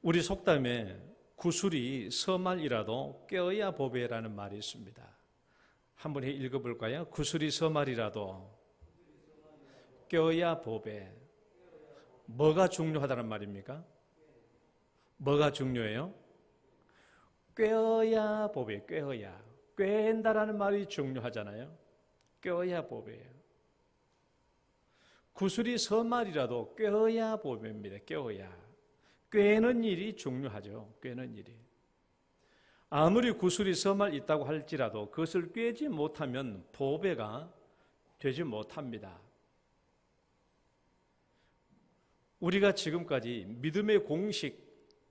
우리 속담에 구슬이 서말이라도 꿰어야 보배라는 말이 있습니다. 한번 읽어볼까요? 구슬이 서말이라도 꿰어야 보배. 뭐가 중요하다는 말입니까? 뭐가 중요해요? 꿰어야 보배, 꿰어야. 꿰인다라는 말이 중요하잖아요. 꿰어야 보배예요. 구슬이 서말이라도 꿰어야 보배입니다. 꿰어야. 꿰는 일이 중요하죠. 꿰는 일이. 아무리 구슬이 서말 있다고 할지라도 그것을 꿰지 못하면 보배가 되지 못합니다. 우리가 지금까지 믿음의 공식,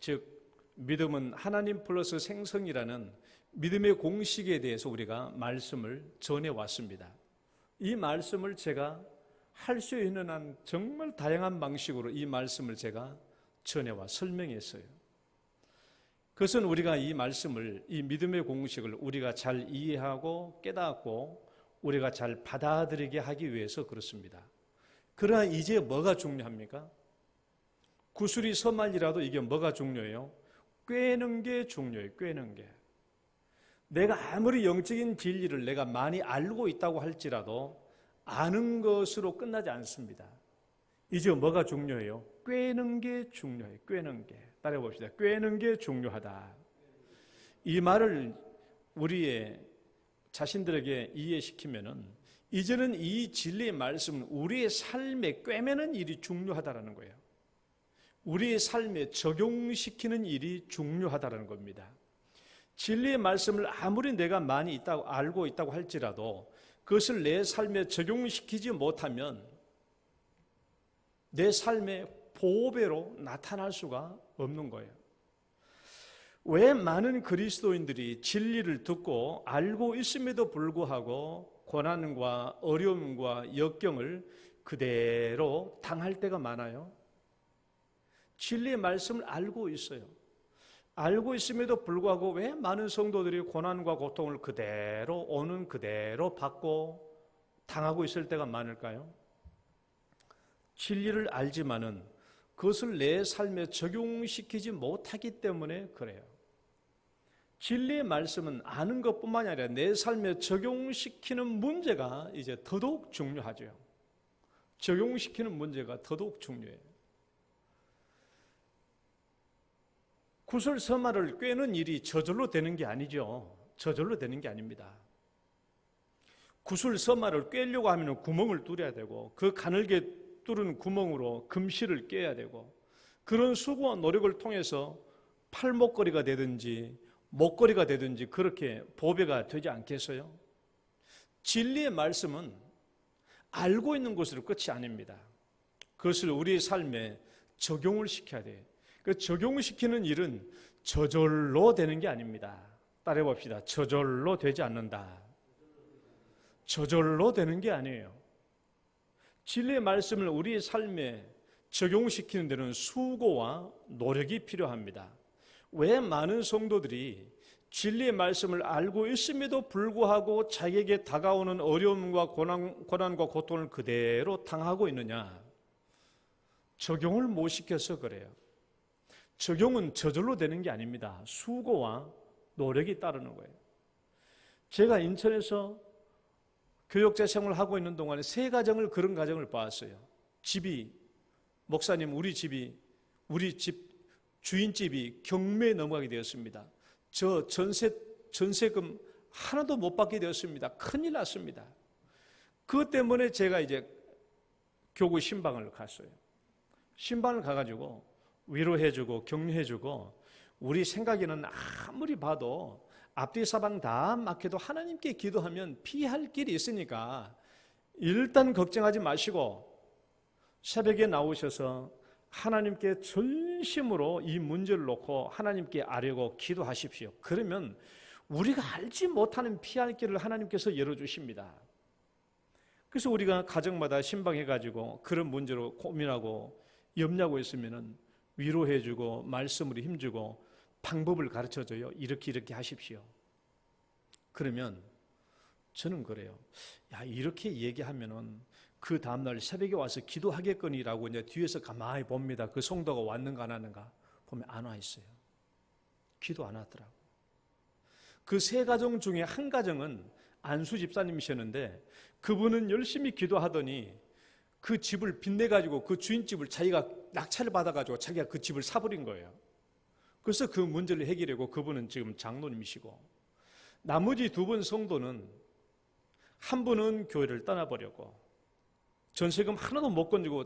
즉 믿음은 하나님 플러스 생성이라는 믿음의 공식에 대해서 우리가 말씀을 전해왔습니다. 이 말씀을 제가 할 수 있는 한 정말 다양한 방식으로 이 말씀을 제가 전해와 설명했어요. 그것은 우리가 이 말씀을, 이 믿음의 공식을 우리가 잘 이해하고 깨닫고 우리가 잘 받아들이게 하기 위해서 그렇습니다. 그러나 이제 뭐가 중요합니까? 구슬이 서말이라도 이게 뭐가 중요해요? 꿰는 게 중요해요. 꿰는 게. 내가 아무리 영적인 진리를 내가 많이 알고 있다고 할지라도 아는 것으로 끝나지 않습니다. 이제 뭐가 중요해요? 꿰는 게 중요해요. 꿰는 게. 따라해 봅시다. 꿰는 게 중요하다. 이 말을 우리의 자신들에게 이해시키면은 이제는 이 진리의 말씀은 우리의 삶에 꿰매는 일이 중요하다라는 거예요. 우리의 삶에 적용시키는 일이 중요하다는 겁니다. 진리의 말씀을 아무리 내가 많이 알고 있다고 할지라도 그것을 내 삶에 적용시키지 못하면 내 삶의 보배로 나타날 수가 없는 거예요. 왜 많은 그리스도인들이 진리를 듣고 알고 있음에도 불구하고 고난과 어려움과 역경을 그대로 당할 때가 많아요? 진리의 말씀을 알고 있어요. 알고 있음에도 불구하고 왜 많은 성도들이 고난과 고통을 그대로 오는 그대로 받고 당하고 있을 때가 많을까요? 진리를 알지만은 그것을 내 삶에 적용시키지 못하기 때문에 그래요. 진리의 말씀은 아는 것뿐만이 아니라 내 삶에 적용시키는 문제가 이제 더더욱 중요하죠. 적용시키는 문제가 더더욱 중요해요. 구슬 서말을 꿰는 일이 저절로 되는 게 아니죠. 저절로 되는 게 아닙니다. 구슬 서말을 꿰려고 하면 구멍을 뚫어야 되고 그 가늘게 뚫은 구멍으로 금실을 꿰야 되고 그런 수고와 노력을 통해서 팔목걸이가 되든지 목걸이가 되든지 그렇게 보배가 되지 않겠어요? 진리의 말씀은 알고 있는 것으로 끝이 아닙니다. 그것을 우리의 삶에 적용을 시켜야 돼요. 그 적용시키는 일은 저절로 되는 게 아닙니다. 따라해 봅시다. 저절로 되지 않는다. 저절로 되는 게 아니에요. 진리의 말씀을 우리의 삶에 적용시키는 데는 수고와 노력이 필요합니다. 왜 많은 성도들이 진리의 말씀을 알고 있음에도 불구하고 자기에게 다가오는 어려움과 고난과 고통을 그대로 당하고 있느냐? 적용을 못 시켜서 그래요. 적용은 저절로 되는 게 아닙니다. 수고와 노력이 따르는 거예요. 제가 인천에서 교역자 생활을 하고 있는 동안에 세 가정을 그런 가정을 봤어요. 집이 목사님 우리 집 주인집이 경매에 넘어가게 되었습니다. 저 전세금 하나도 못 받게 되었습니다. 큰일 났습니다. 그것 때문에 제가 이제 교구 신방을 갔어요. 신방을 가가지고 위로해주고 격려해주고 우리 생각에는 아무리 봐도 앞뒤 사방 다 막혀도 하나님께 기도하면 피할 길이 있으니까 일단 걱정하지 마시고 새벽에 나오셔서 하나님께 전심으로 이 문제를 놓고 하나님께 아뢰고 기도하십시오. 그러면 우리가 알지 못하는 피할 길을 하나님께서 열어주십니다. 그래서 우리가 가정마다 신방해가지고 그런 문제로 고민하고 염려하고 있으면 위로해주고 말씀으로 힘주고 방법을 가르쳐줘요. 이렇게 하십시오. 그러면 저는 그래요. 야, 이렇게 얘기하면은 그 다음날 새벽에 와서 기도하겠거니라고 이제 뒤에서 가만히 봅니다. 그 성도가 왔는가 안 왔는가. 보면 안 와 있어요. 기도 안 하더라고. 그 세 가정 중에 한 가정은 안수 집사님이셨는데 그분은 열심히 기도하더니 그 집을 빚내가지고 그 주인집을 자기가 낙찰을 받아가지고 자기가 그 집을 사버린 거예요. 그래서 그 문제를 해결하고 그분은 지금 장로님이시고, 나머지 두 분 성도는 한 분은 교회를 떠나버렸고 전세금 하나도 못 건지고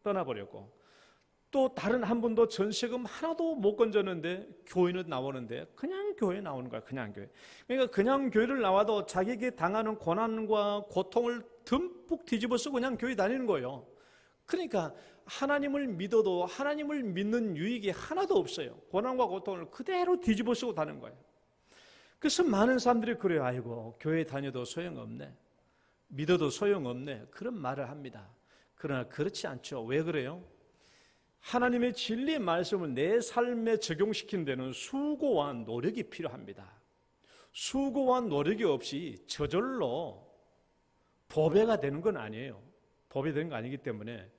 떠나버렸고, 또 다른 한 분도 전세금 하나도 못 건졌는데 교회는 나오는데 그냥 교회 나오는 거야. 그냥 교회. 그러니까 그냥 교회를 나와도 자기에게 당하는 고난과 고통을 듬뿍 뒤집어서 그냥 교회 다니는 거예요. 그러니까 하나님을 믿어도 하나님을 믿는 유익이 하나도 없어요. 고난과 고통을 그대로 뒤집어 쓰고 다니는 거예요. 그래서 많은 사람들이 그래요. 아이고, 교회 다녀도 소용없네, 믿어도 소용없네, 그런 말을 합니다. 그러나 그렇지 않죠. 왜 그래요? 하나님의 진리의 말씀을 내 삶에 적용시키는 데는 수고와 노력이 필요합니다. 수고와 노력이 없이 저절로 보배가 되는 건 아니에요. 보배되는 거 아니기 때문에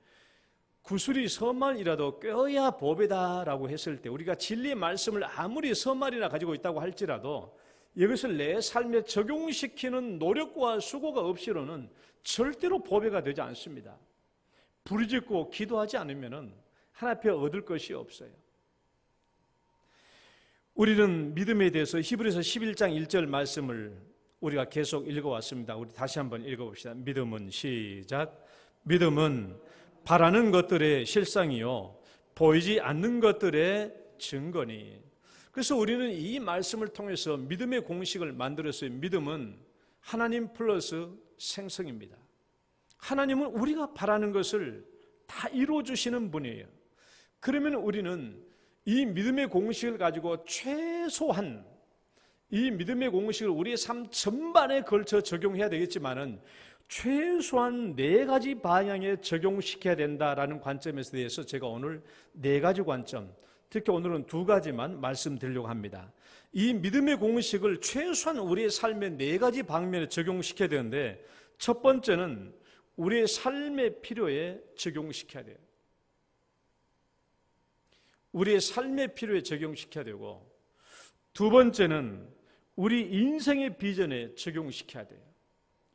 구슬이 서말이라도 꿰어야 보배다라고 했을 때, 우리가 진리의 말씀을 아무리 서말이나 가지고 있다고 할지라도 이것을 내 삶에 적용시키는 노력과 수고가 없이는 절대로 보배가 되지 않습니다. 부르짖고 기도하지 않으면 하나님 앞에 얻을 것이 없어요. 우리는 믿음에 대해서 히브리서 11장 1절 말씀을 우리가 계속 읽어왔습니다. 우리 다시 한번 읽어봅시다. 믿음은, 시작. 믿음은 바라는 것들의 실상이요 보이지 않는 것들의 증거니. 그래서 우리는 이 말씀을 통해서 믿음의 공식을 만들었어요. 믿음은 하나님 플러스 생성입니다. 하나님은 우리가 바라는 것을 다 이루어주시는 분이에요. 그러면 우리는 이 믿음의 공식을 가지고 최소한 이 믿음의 공식을 우리의 삶 전반에 걸쳐 적용해야 되겠지만은 최소한 4가지 방향에 적용시켜야 된다라는 관점에 대해서 제가 오늘 4가지 관점, 특히 오늘은 2가지만 말씀드리려고 합니다. 이 믿음의 공식을 최소한 우리의 삶의 4가지 방면에 적용시켜야 되는데, 첫 번째는 우리의 삶의 필요에 적용시켜야 돼요. 우리의 삶의 필요에 적용시켜야 되고, 두 번째는 우리 인생의 비전에 적용시켜야 돼요.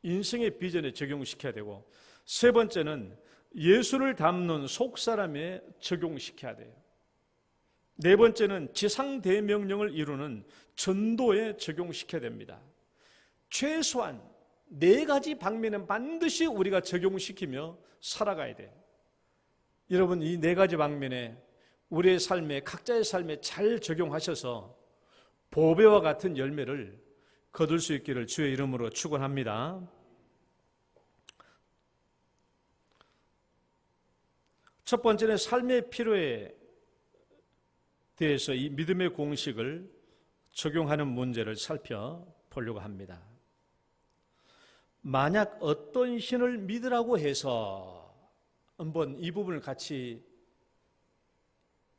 인생의 비전에 적용시켜야 되고, 세 번째는 예수를 닮는 속사람에 적용시켜야 돼요. 네 번째는 지상대명령을 이루는 전도에 적용시켜야 됩니다. 최소한 4가지 방면은 반드시 우리가 적용시키며 살아가야 돼요. 여러분, 이 4가지 방면에 우리의 삶에, 각자의 삶에 잘 적용하셔서 보배와 같은 열매를 거둘 수 있기를 주의 이름으로 축원합니다. 첫 번째는 삶의 필요에 대해서 이 믿음의 공식을 적용하는 문제를 살펴보려고 합니다. 만약 어떤 신을 믿으라고 해서, 한번 이 부분을 같이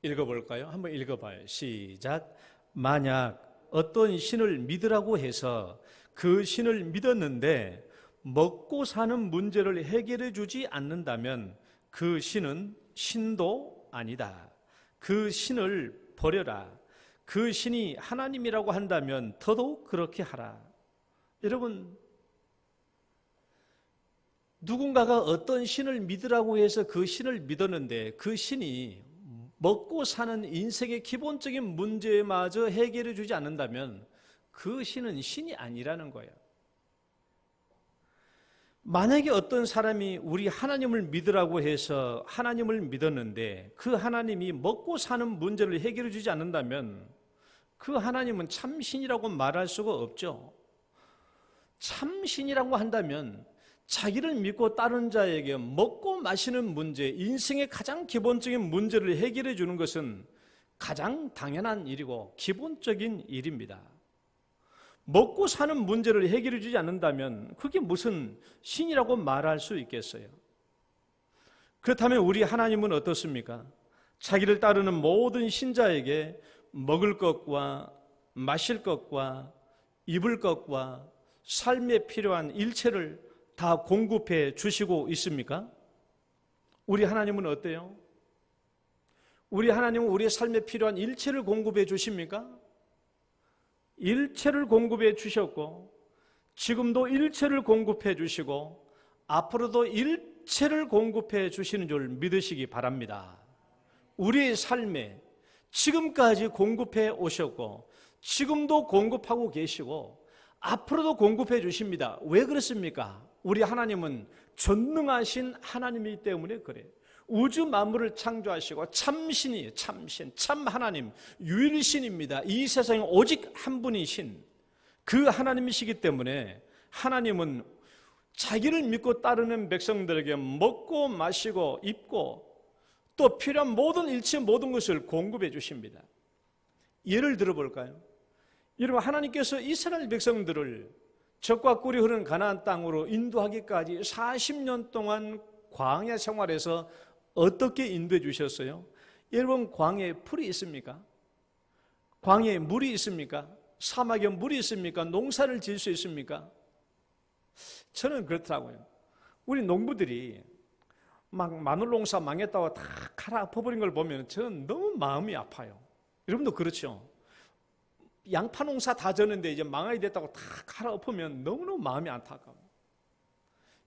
읽어볼까요? 한번 읽어봐요. 시작. 만약 어떤 신을 믿으라고 해서 그 신을 믿었는데 먹고 사는 문제를 해결해 주지 않는다면 그 신은 신도 아니다. 그 신을 버려라. 그 신이 하나님이라고 한다면 더더욱 그렇게 하라. 여러분, 누군가가 어떤 신을 믿으라고 해서 그 신을 믿었는데 그 신이 먹고 사는 인생의 기본적인 문제마저 해결해 주지 않는다면 그 신은 신이 아니라는 거예요. 만약에 어떤 사람이 우리 하나님을 믿으라고 해서 하나님을 믿었는데 그 하나님이 먹고 사는 문제를 해결해 주지 않는다면 그 하나님은 참신이라고 말할 수가 없죠. 참신이라고 한다면 자기를 믿고 따르는 자에게 먹고 마시는 문제, 인생의 가장 기본적인 문제를 해결해 주는 것은 가장 당연한 일이고 기본적인 일입니다. 먹고 사는 문제를 해결해 주지 않는다면 그게 무슨 신이라고 말할 수 있겠어요? 그렇다면 우리 하나님은 어떻습니까? 자기를 따르는 모든 신자에게 먹을 것과 마실 것과 입을 것과 삶에 필요한 일체를 다 공급해 주시고 있습니까? 우리 하나님은 어때요? 우리 하나님은 우리의 삶에 필요한 일체를 공급해 주십니까? 일체를 공급해 주셨고 지금도 일체를 공급해 주시고 앞으로도 일체를 공급해 주시는 줄 믿으시기 바랍니다. 우리의 삶에 지금까지 공급해 오셨고 지금도 공급하고 계시고 앞으로도 공급해 주십니다. 왜 그렇습니까? 우리 하나님은 전능하신 하나님이기 때문에 그래요. 우주 만물을 창조하시고 참신이 참신 참 하나님 유일신입니다. 이 세상에 오직 한 분이신 그 하나님이시기 때문에 하나님은 자기를 믿고 따르는 백성들에게 먹고 마시고 입고 또 필요한 모든 일체 모든 것을 공급해 주십니다. 예를 들어볼까요? 여러분, 하나님께서 이스라엘 백성들을 적과 꿀이 흐르는 가나안 땅으로 인도하기까지 40년 동안 광야 생활에서 어떻게 인도해 주셨어요? 여러분, 광야에 풀이 있습니까? 광야에 물이 있습니까? 사막에 물이 있습니까? 농사를 지을 수 있습니까? 저는 그렇더라고요. 우리 농부들이 막 마늘 농사 망했다고 다 갈아 엎어버린 걸 보면 저는 너무 마음이 아파요. 여러분도 그렇죠? 양파 농사 다 졌는데 이제 망하게 됐다고 다 갈아 엎으면 너무너무 마음이 안타까워요.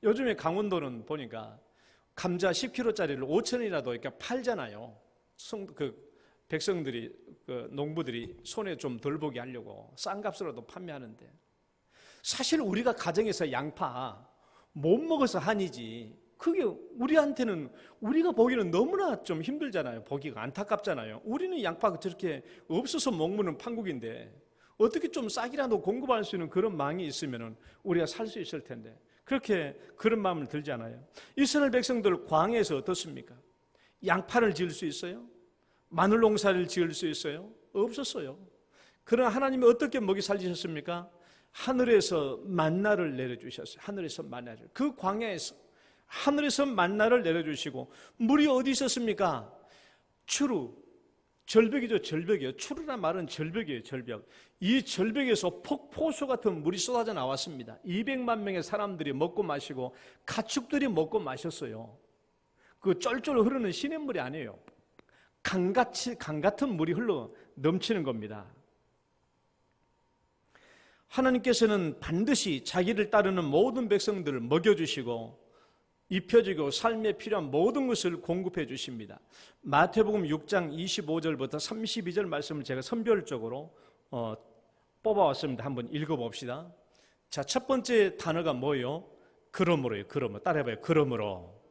요즘에 강원도는 보니까 감자 10kg짜리를 5,000원이라도 이렇게 팔잖아요. 백성들이, 농부들이 손에 좀 덜 보게 하려고 싼 값으로도 판매하는데 사실 우리가 가정에서 양파 못 먹어서 한이지 그게 우리한테는 우리가 보기는 너무나 좀 힘들잖아요. 보기가 안타깝잖아요. 우리는 양파가 저렇게 없어서 먹는 판국인데 어떻게 좀 싹이라도 공급할 수 있는 그런 망이 있으면 우리가 살 수 있을 텐데 그렇게 그런 마음을 들지 않아요. 이스라엘 백성들 광야에서 어떻습니까? 양파를 지을 수 있어요? 마늘 농사를 지을 수 있어요? 없었어요. 그러나 하나님이 어떻게 먹이 살리셨습니까? 하늘에서 만나를 내려주셨어요. 하늘에서 만나를. 그 광야에서 하늘에서 만나를 내려주시고 물이 어디 있었습니까? 추루, 절벽이죠. 절벽이요. 추루란 말은 절벽이에요. 절벽. 이 절벽에서 폭포수 같은 물이 쏟아져 나왔습니다. 200만 명의 사람들이 먹고 마시고 가축들이 먹고 마셨어요. 그 쫄쫄 흐르는 시냇물이 아니에요. 강 같은 물이 흘러 넘치는 겁니다. 하나님께서는 반드시 자기를 따르는 모든 백성들을 먹여주시고 입혀주고 삶에 필요한 모든 것을 공급해 주십니다. 마태복음 6장 25절부터 32절 말씀을 제가 선별적으로 뽑아왔습니다. 한번 읽어봅시다. 자, 첫 번째 단어가 뭐예요? 그러므로요. 그러므로. 따라해봐요. 그러므로.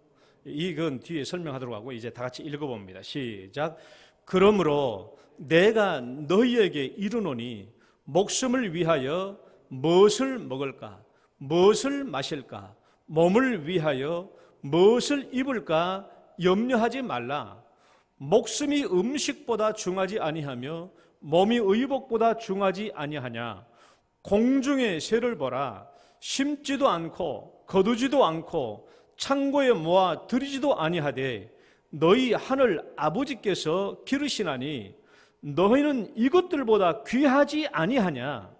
이건 뒤에 설명하도록 하고 이제 다 같이 읽어봅니다. 시작. 그러므로 내가 너희에게 이르노니 목숨을 위하여 무엇을 먹을까? 무엇을 마실까? 몸을 위하여 무엇을 입을까 염려하지 말라. 목숨이 음식보다 중하지 아니하며 몸이 의복보다 중하지 아니하냐. 공중의 새를 보라. 심지도 않고 거두지도 않고 창고에 모아 들이지도 아니하되 너희 하늘 아버지께서 기르시나니 너희는 이것들보다 귀하지 아니하냐.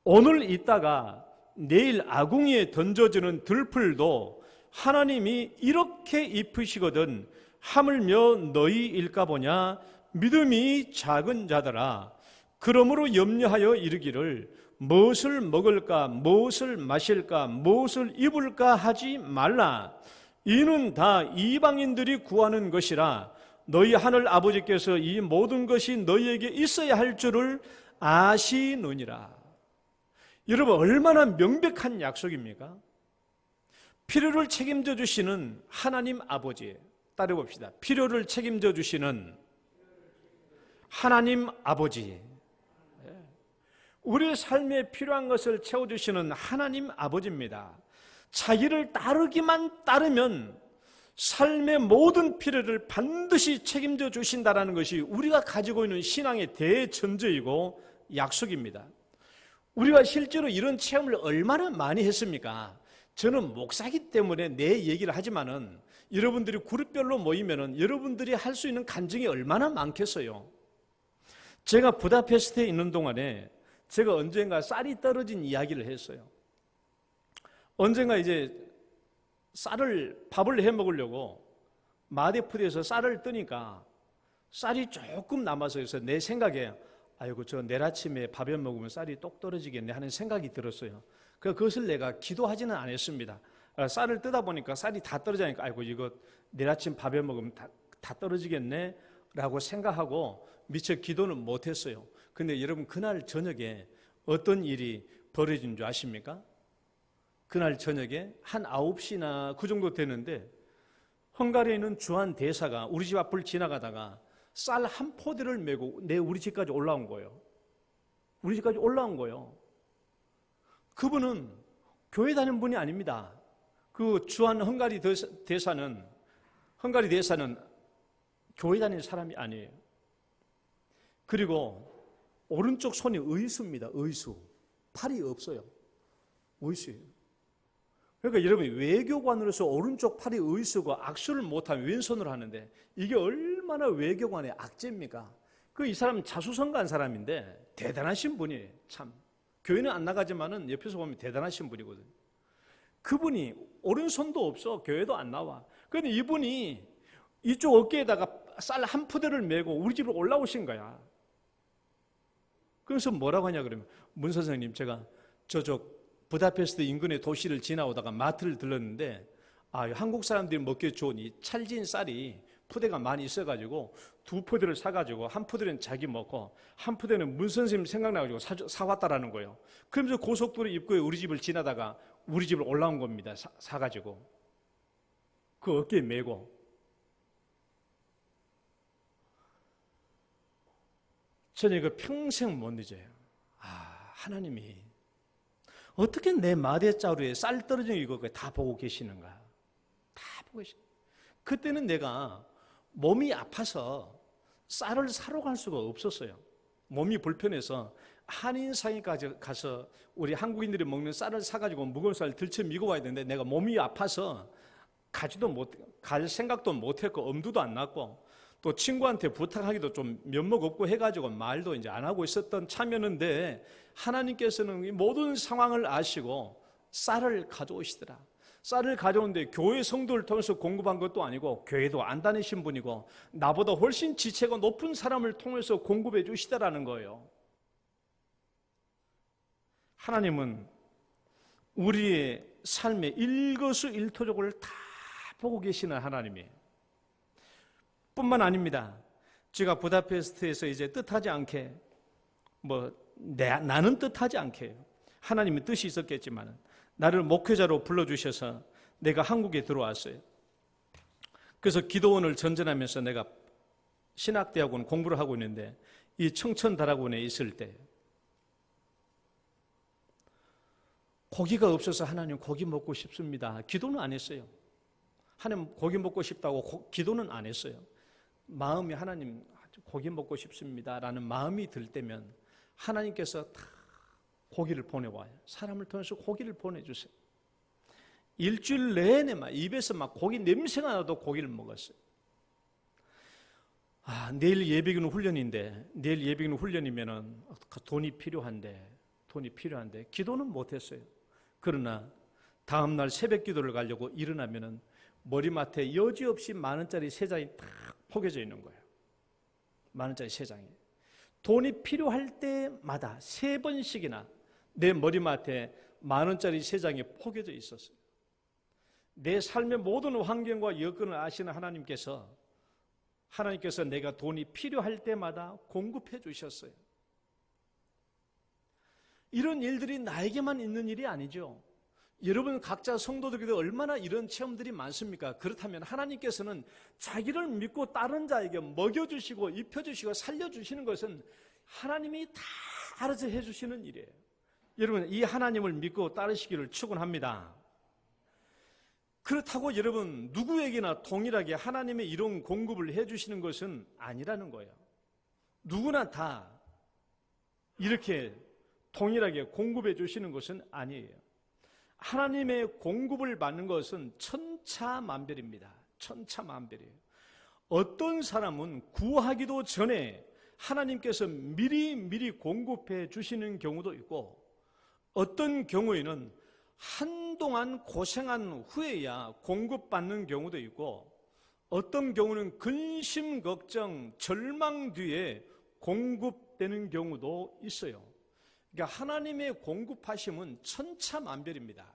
오늘 있다가 내일 아궁이에 던져지는 들풀도 하나님이 이렇게 입히시거든 하물며 너희일까 보냐. 믿음이 작은 자들아, 그러므로 염려하여 이르기를 무엇을 먹을까 무엇을 마실까 무엇을 입을까 하지 말라. 이는 다 이방인들이 구하는 것이라 너희 하늘 아버지께서 이 모든 것이 너희에게 있어야 할 줄을 아시느니라. 여러분, 얼마나 명백한 약속입니까? 필요를 책임져 주시는 하나님 아버지. 따라봅시다. 필요를 책임져 주시는 하나님 아버지. 우리의 삶에 필요한 것을 채워주시는 하나님 아버지입니다. 자기를 따르기만 따르면 삶의 모든 필요를 반드시 책임져 주신다는 것이 우리가 가지고 있는 신앙의 대전제이고 약속입니다. 우리가 실제로 이런 체험을 얼마나 많이 했습니까? 저는 목사기 때문에 내 얘기를 하지만은 여러분들이 그룹별로 모이면은 여러분들이 할 수 있는 간증이 얼마나 많겠어요. 제가 부다페스트에 있는 동안에 제가 언젠가 쌀이 떨어진 이야기를 했어요. 언젠가 이제 밥을 해 먹으려고 마대푸드에서 쌀을 뜨니까 쌀이 조금 남아서 해서 내 생각에 아이고 저 내일 아침에 밥에 먹으면 쌀이 똑 떨어지겠네 하는 생각이 들었어요. 그것을 내가 기도하지는 않았습니다. 쌀을 뜨다 보니까 쌀이 다 떨어지니까 아이고 이거 내일 아침 밥에 먹으면 다 떨어지겠네 라고 생각하고 미처 기도는 못했어요. 근데 여러분 그날 저녁에 어떤 일이 벌어진 줄 아십니까? 그날 저녁에 한 9시나 그 정도 되는데 헝가리에 있는 주한 대사가 우리 집 앞을 지나가다가 쌀 한 포대를 메고 우리 집까지 올라온 거예요. 우리 집까지 올라온 거예요. 그분은 교회 다니는 분이 아닙니다. 그 주한 헝가리 대사는 교회 다니는 사람이 아니에요. 그리고 오른쪽 손이 의수입니다. 의수. 팔이 없어요. 의수예요. 그러니까 여러분 외교관으로서 오른쪽 팔이 의수고 악수를 못하면 왼손으로 하는데 이게 얼마나 외교관의 악재입니까? 이 사람은 자수성가한 사람인데 대단하신 분이에요. 참 교회는 안 나가지만은 옆에서 보면 대단하신 분이거든요. 그분이 오른손도 없어 교회도 안 나와. 그런데 이분이 이쪽 어깨에다가 쌀 한 푸대를 메고 우리 집으로 올라오신 거야. 그래서 뭐라고 하냐 그러면 문 선생님 제가 저쪽 부다페스트 인근의 도시를 지나오다가 마트를 들렀는데 한국 사람들이 먹기 좋은 이 찰진 쌀이 푸대가 많이 있어가지고 2푸대를 사가지고 한 푸대는 자기 먹고 한 푸대는 문 선생님 생각나가지고 사왔다라는 거예요. 그러면서 고속도로 입구에 우리 집을 지나다가 우리 집을 올라온 겁니다. 사가지고 그 어깨에 메고. 저는 이거 평생 못 잊어요. 하나님이 어떻게 내 마대자루에 쌀 떨어진 이거 다 보고 계시는가? 다 보고 계시는. 그때는 내가 몸이 아파서 쌀을 사러 갈 수가 없었어요. 몸이 불편해서 한인상에까지 가서 우리 한국인들이 먹는 쌀을 사가지고 무거운 쌀 들쳐 미고 와야 되는데 내가 몸이 아파서 갈 생각도 못했고 엄두도 안 났고 또 친구한테 부탁하기도 좀 면목 없고 해가지고 말도 이제 안 하고 있었던 참이었는데 하나님께서는 이 모든 상황을 아시고 쌀을 가져오시더라. 쌀을 가져오는데 교회 성도를 통해서 공급한 것도 아니고 교회도 안 다니신 분이고 나보다 훨씬 지체가 높은 사람을 통해서 공급해 주시더라는 거예요. 하나님은 우리의 삶의 일거수일투족을 다 보고 계시는 하나님이에요. 뿐만 아닙니다. 제가 부다페스트에서 이제 뜻하지 않게 나는 뜻하지 않게 하나님의 뜻이 있었겠지만 나를 목회자로 불러주셔서 내가 한국에 들어왔어요. 그래서 기도원을 전전하면서 내가 신학대학원 공부를 하고 있는데 이 청천다락원에 있을 때 고기가 없어서 하나님 고기 먹고 싶습니다. 기도는 안 했어요. 하나님 고기 먹고 싶다고 기도는 안 했어요. 마음이 하나님 고기 먹고 싶습니다 라는 마음이 들 때면 하나님께서 다 고기를 보내와요. 사람을 통해서 고기를 보내주세요. 일주일 내내 입에서 고기 냄새가 나도 고기를 먹었어요. 내일 예비군 훈련인데 내일 예비군 훈련이면은 돈이 필요한데 기도는 못했어요. 그러나 다음날 새벽 기도를 가려고 일어나면은 머리맡에 여지없이 10,000원짜리 3장이 딱 포개져 있는 거예요. 10,000원짜리 3장이. 돈이 필요할 때마다 3번씩이나 내 머리맡에 10,000원짜리 3장이 포개져 있었어요. 내 삶의 모든 환경과 여건을 아시는 하나님께서 내가 돈이 필요할 때마다 공급해 주셨어요. 이런 일들이 나에게만 있는 일이 아니죠. 여러분 각자 성도들에게도 얼마나 이런 체험들이 많습니까? 그렇다면 하나님께서는 자기를 믿고 다른 자에게 먹여주시고 입혀주시고 살려주시는 것은 하나님이 다 알아서 해주시는 일이에요. 여러분 이 하나님을 믿고 따르시기를 축원합니다. 그렇다고 여러분 누구에게나 동일하게 하나님의 이런 공급을 해주시는 것은 아니라는 거예요. 누구나 다 이렇게 동일하게 공급해 주시는 것은 아니에요. 하나님의 공급을 받는 것은 천차만별입니다. 천차만별이에요. 어떤 사람은 구하기도 전에 하나님께서 미리 공급해 주시는 경우도 있고 어떤 경우에는 한동안 고생한 후에야 공급받는 경우도 있고 어떤 경우는 근심, 걱정, 절망 뒤에 공급되는 경우도 있어요. 그러니까 하나님의 공급하심은 천차만별입니다.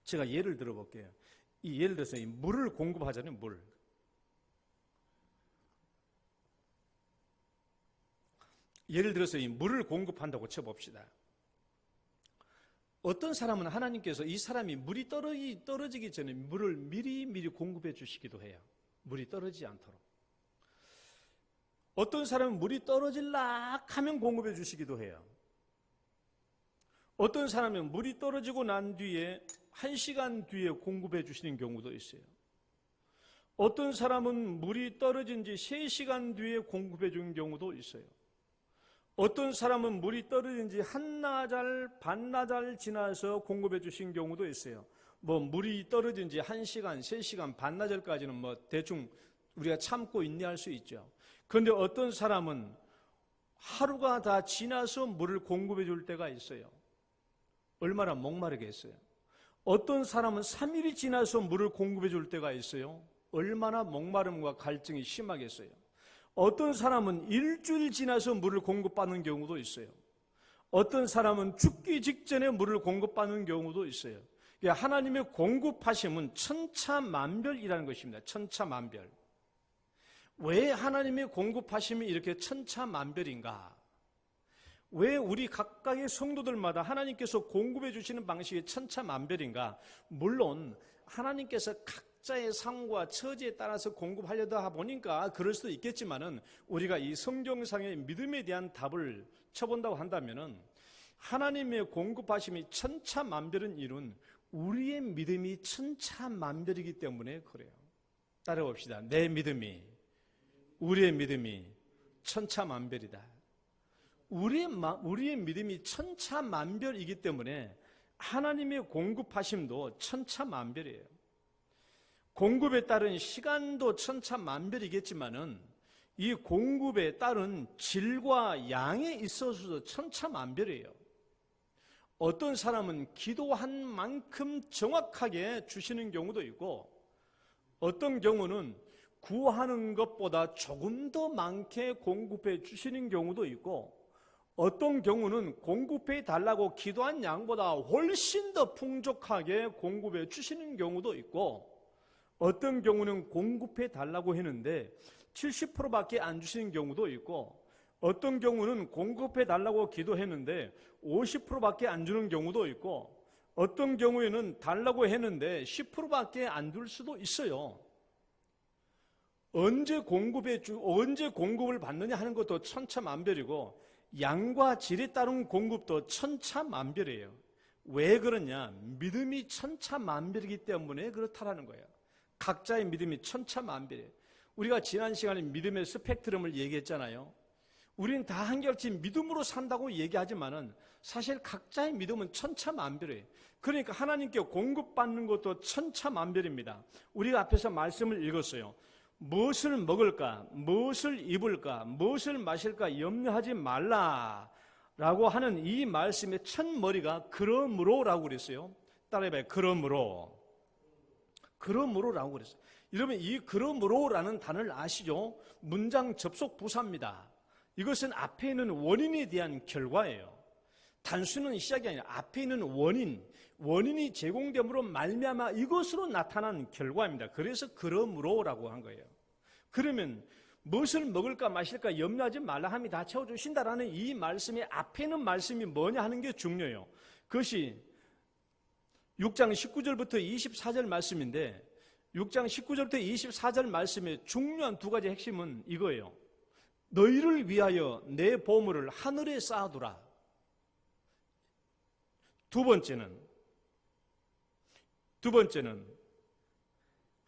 제가 예를 들어볼게요. 예를 들어서 이 물을 공급하잖아요. 물. 예를 들어서 이 물을 공급한다고 쳐봅시다. 어떤 사람은 하나님께서 이 사람이 물이 떨어지기 전에 물을 미리 공급해 주시기도 해요. 물이 떨어지지 않도록. 어떤 사람은 물이 떨어질락 하면 공급해 주시기도 해요. 어떤 사람은 물이 떨어지고 난 뒤에 1시간 뒤에 공급해 주시는 경우도 있어요. 어떤 사람은 물이 떨어진 지 3시간 뒤에 공급해 주는 경우도 있어요. 어떤 사람은 물이 떨어진 지 한나절, 반나절 지나서 공급해 주신 경우도 있어요. 물이 떨어진 지 1시간, 3시간, 반나절까지는 대충 우리가 참고 인내할 수 있죠. 그런데 어떤 사람은 하루가 다 지나서 물을 공급해 줄 때가 있어요. 얼마나 목마르겠어요. 어떤 사람은 3일이 지나서 물을 공급해 줄 때가 있어요. 얼마나 목마름과 갈증이 심하겠어요. 어떤 사람은 일주일 지나서 물을 공급받는 경우도 있어요. 어떤 사람은 죽기 직전에 물을 공급받는 경우도 있어요. 하나님의 공급하심은 천차만별이라는 것입니다. 천차만별. 왜 하나님의 공급하심이 이렇게 천차만별인가? 왜 우리 각각의 성도들마다 하나님께서 공급해 주시는 방식이 천차만별인가? 물론 하나님께서 각자의 삶과 처지에 따라서 공급하려다 보니까 그럴 수도 있겠지만은 우리가 이 성경상의 믿음에 대한 답을 쳐본다고 한다면은 하나님의 공급하심이 천차만별인 이유는 우리의 믿음이 천차만별이기 때문에 그래요. 따라봅시다. 내 믿음이, 우리의 믿음이 천차만별이다. 우리의 믿음이 천차만별이기 때문에 하나님의 공급하심도 천차만별이에요. 공급에 따른 시간도 천차만별이겠지만은 이 공급에 따른 질과 양에 있어서도 천차만별이에요. 어떤 사람은 기도한 만큼 정확하게 주시는 경우도 있고, 어떤 경우는 구하는 것보다 조금 더 많게 공급해 주시는 경우도 있고, 어떤 경우는 공급해 달라고 기도한 양보다 훨씬 더 풍족하게 공급해 주시는 경우도 있고, 어떤 경우는 공급해 달라고 했는데 70%밖에 안 주시는 경우도 있고, 어떤 경우는 공급해 달라고 기도했는데 50%밖에 안 주는 경우도 있고, 어떤 경우에는 달라고 했는데 10%밖에 안 줄 수도 있어요. 언제 공급을 받느냐 하는 것도 천차만별이고, 양과 질에 따른 공급도 천차만별이에요. 왜 그러냐? 믿음이 천차만별이기 때문에 그렇다라는 거예요. 각자의 믿음이 천차만별이에요. 우리가 지난 시간에 믿음의 스펙트럼을 얘기했잖아요. 우리는 다 한결같이 믿음으로 산다고 얘기하지만은 사실 각자의 믿음은 천차만별이에요. 그러니까 하나님께 공급받는 것도 천차만별입니다. 우리가 앞에서 말씀을 읽었어요. 무엇을 먹을까, 무엇을 입을까, 무엇을 마실까 염려하지 말라라고 하는 이 말씀의 첫머리가 그러므로라고 그랬어요. 따라해봐요. 그러므로라고 그랬어요. 여러분, 이 그러므로라는 단어를 아시죠? 문장 접속 부사입니다. 이것은 앞에 있는 원인에 대한 결과예요. 단순한 시작이 아니라 앞에 있는 원인이 제공됨으로 말미암아 이것으로 나타난 결과입니다. 그래서 그러므로라고 한 거예요. 그러면 무엇을 먹을까 마실까 염려하지 말라 함이 다 채워주신다라는 이 말씀의 앞에 있는 말씀이 뭐냐 하는 게 중요해요. 그것이 6장 19절부터 24절 말씀인데, 6장 19절부터 24절 말씀의 중요한 두 가지 핵심은 이거예요. 너희를 위하여 내 보물을 하늘에 쌓아두라. 두 번째는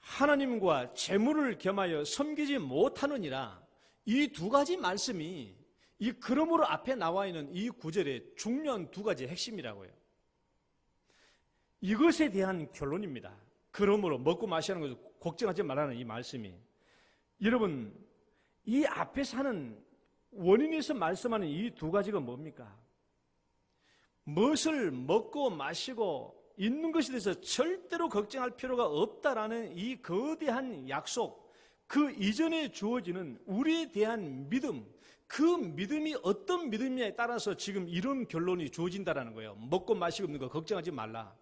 하나님과 재물을 겸하여 섬기지 못하느니라. 이 두 가지 말씀이 이 그러므로 앞에 나와 있는 이 구절의 중요한 두 가지 핵심이라고요. 이것에 대한 결론입니다. 그러므로 먹고 마시는 것을 걱정하지 말라는 이 말씀이. 여러분, 이 앞에서 하는 원인에서 말씀하는 이 두 가지가 뭡니까? 무엇을 먹고 마시고 있는 것에 대해서 절대로 걱정할 필요가 없다라는 이 거대한 약속, 그 이전에 주어지는 우리에 대한 믿음, 그 믿음이 어떤 믿음이냐에 따라서 지금 이런 결론이 주어진다라는 거예요. 먹고 마시고 없는 거 걱정하지 말라.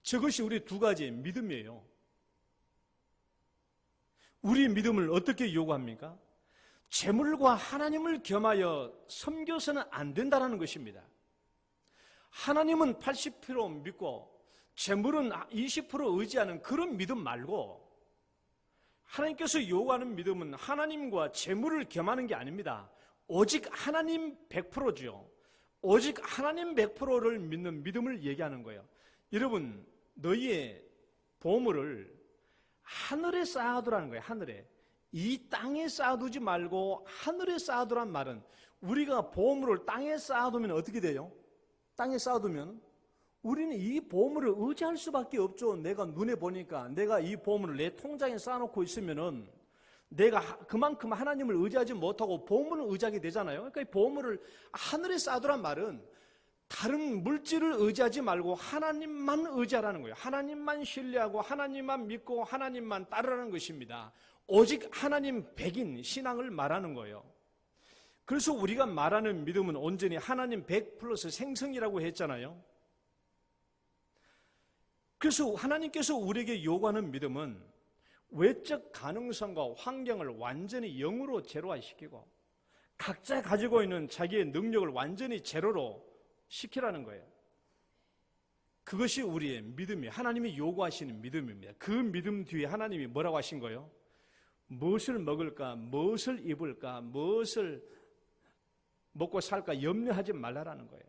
저것이 우리 두 가지의 믿음이에요. 우리의 믿음을 어떻게 요구합니까? 재물과 하나님을 겸하여 섬겨서는 안 된다는 것입니다. 하나님은 80% 믿고 재물은 20% 의지하는 그런 믿음 말고, 하나님께서 요구하는 믿음은 하나님과 재물을 겸하는 게 아닙니다. 오직 하나님 100%죠. 오직 하나님 100%를 믿는 믿음을 얘기하는 거예요. 여러분, 너희의 보물을 하늘에 쌓아두라는 거예요. 하늘에. 이 땅에 쌓아두지 말고 하늘에 쌓아두란 말은, 우리가 보물을 땅에 쌓아두면 어떻게 돼요? 땅에 쌓아두면 우리는 이 보물을 의지할 수밖에 없죠. 내가 눈에 보니까 내가 이 보물을 내 통장에 쌓아놓고 있으면은 내가 그만큼 하나님을 의지하지 못하고 보물을 의지하게 되잖아요. 그러니까 이 보물을 하늘에 쌓아두란 말은 다른 물질을 의지하지 말고 하나님만 의지하라는 거예요. 하나님만 신뢰하고 하나님만 믿고 하나님만 따르라는 것입니다. 오직 하나님 백인 신앙을 말하는 거예요. 그래서 우리가 말하는 믿음은 온전히 하나님 100 플러스 생성이라고 했잖아요. 그래서 하나님께서 우리에게 요구하는 믿음은 외적 가능성과 환경을 완전히 영으로 제로화시키고 각자 가지고 있는 자기의 능력을 완전히 제로로 시키라는 거예요. 그것이 우리의 믿음이에요. 하나님이 요구하시는 믿음입니다. 그 믿음 뒤에 하나님이 뭐라고 하신 거예요? 무엇을 먹을까, 무엇을 입을까, 무엇을 먹고 살까 염려하지 말라라는 거예요.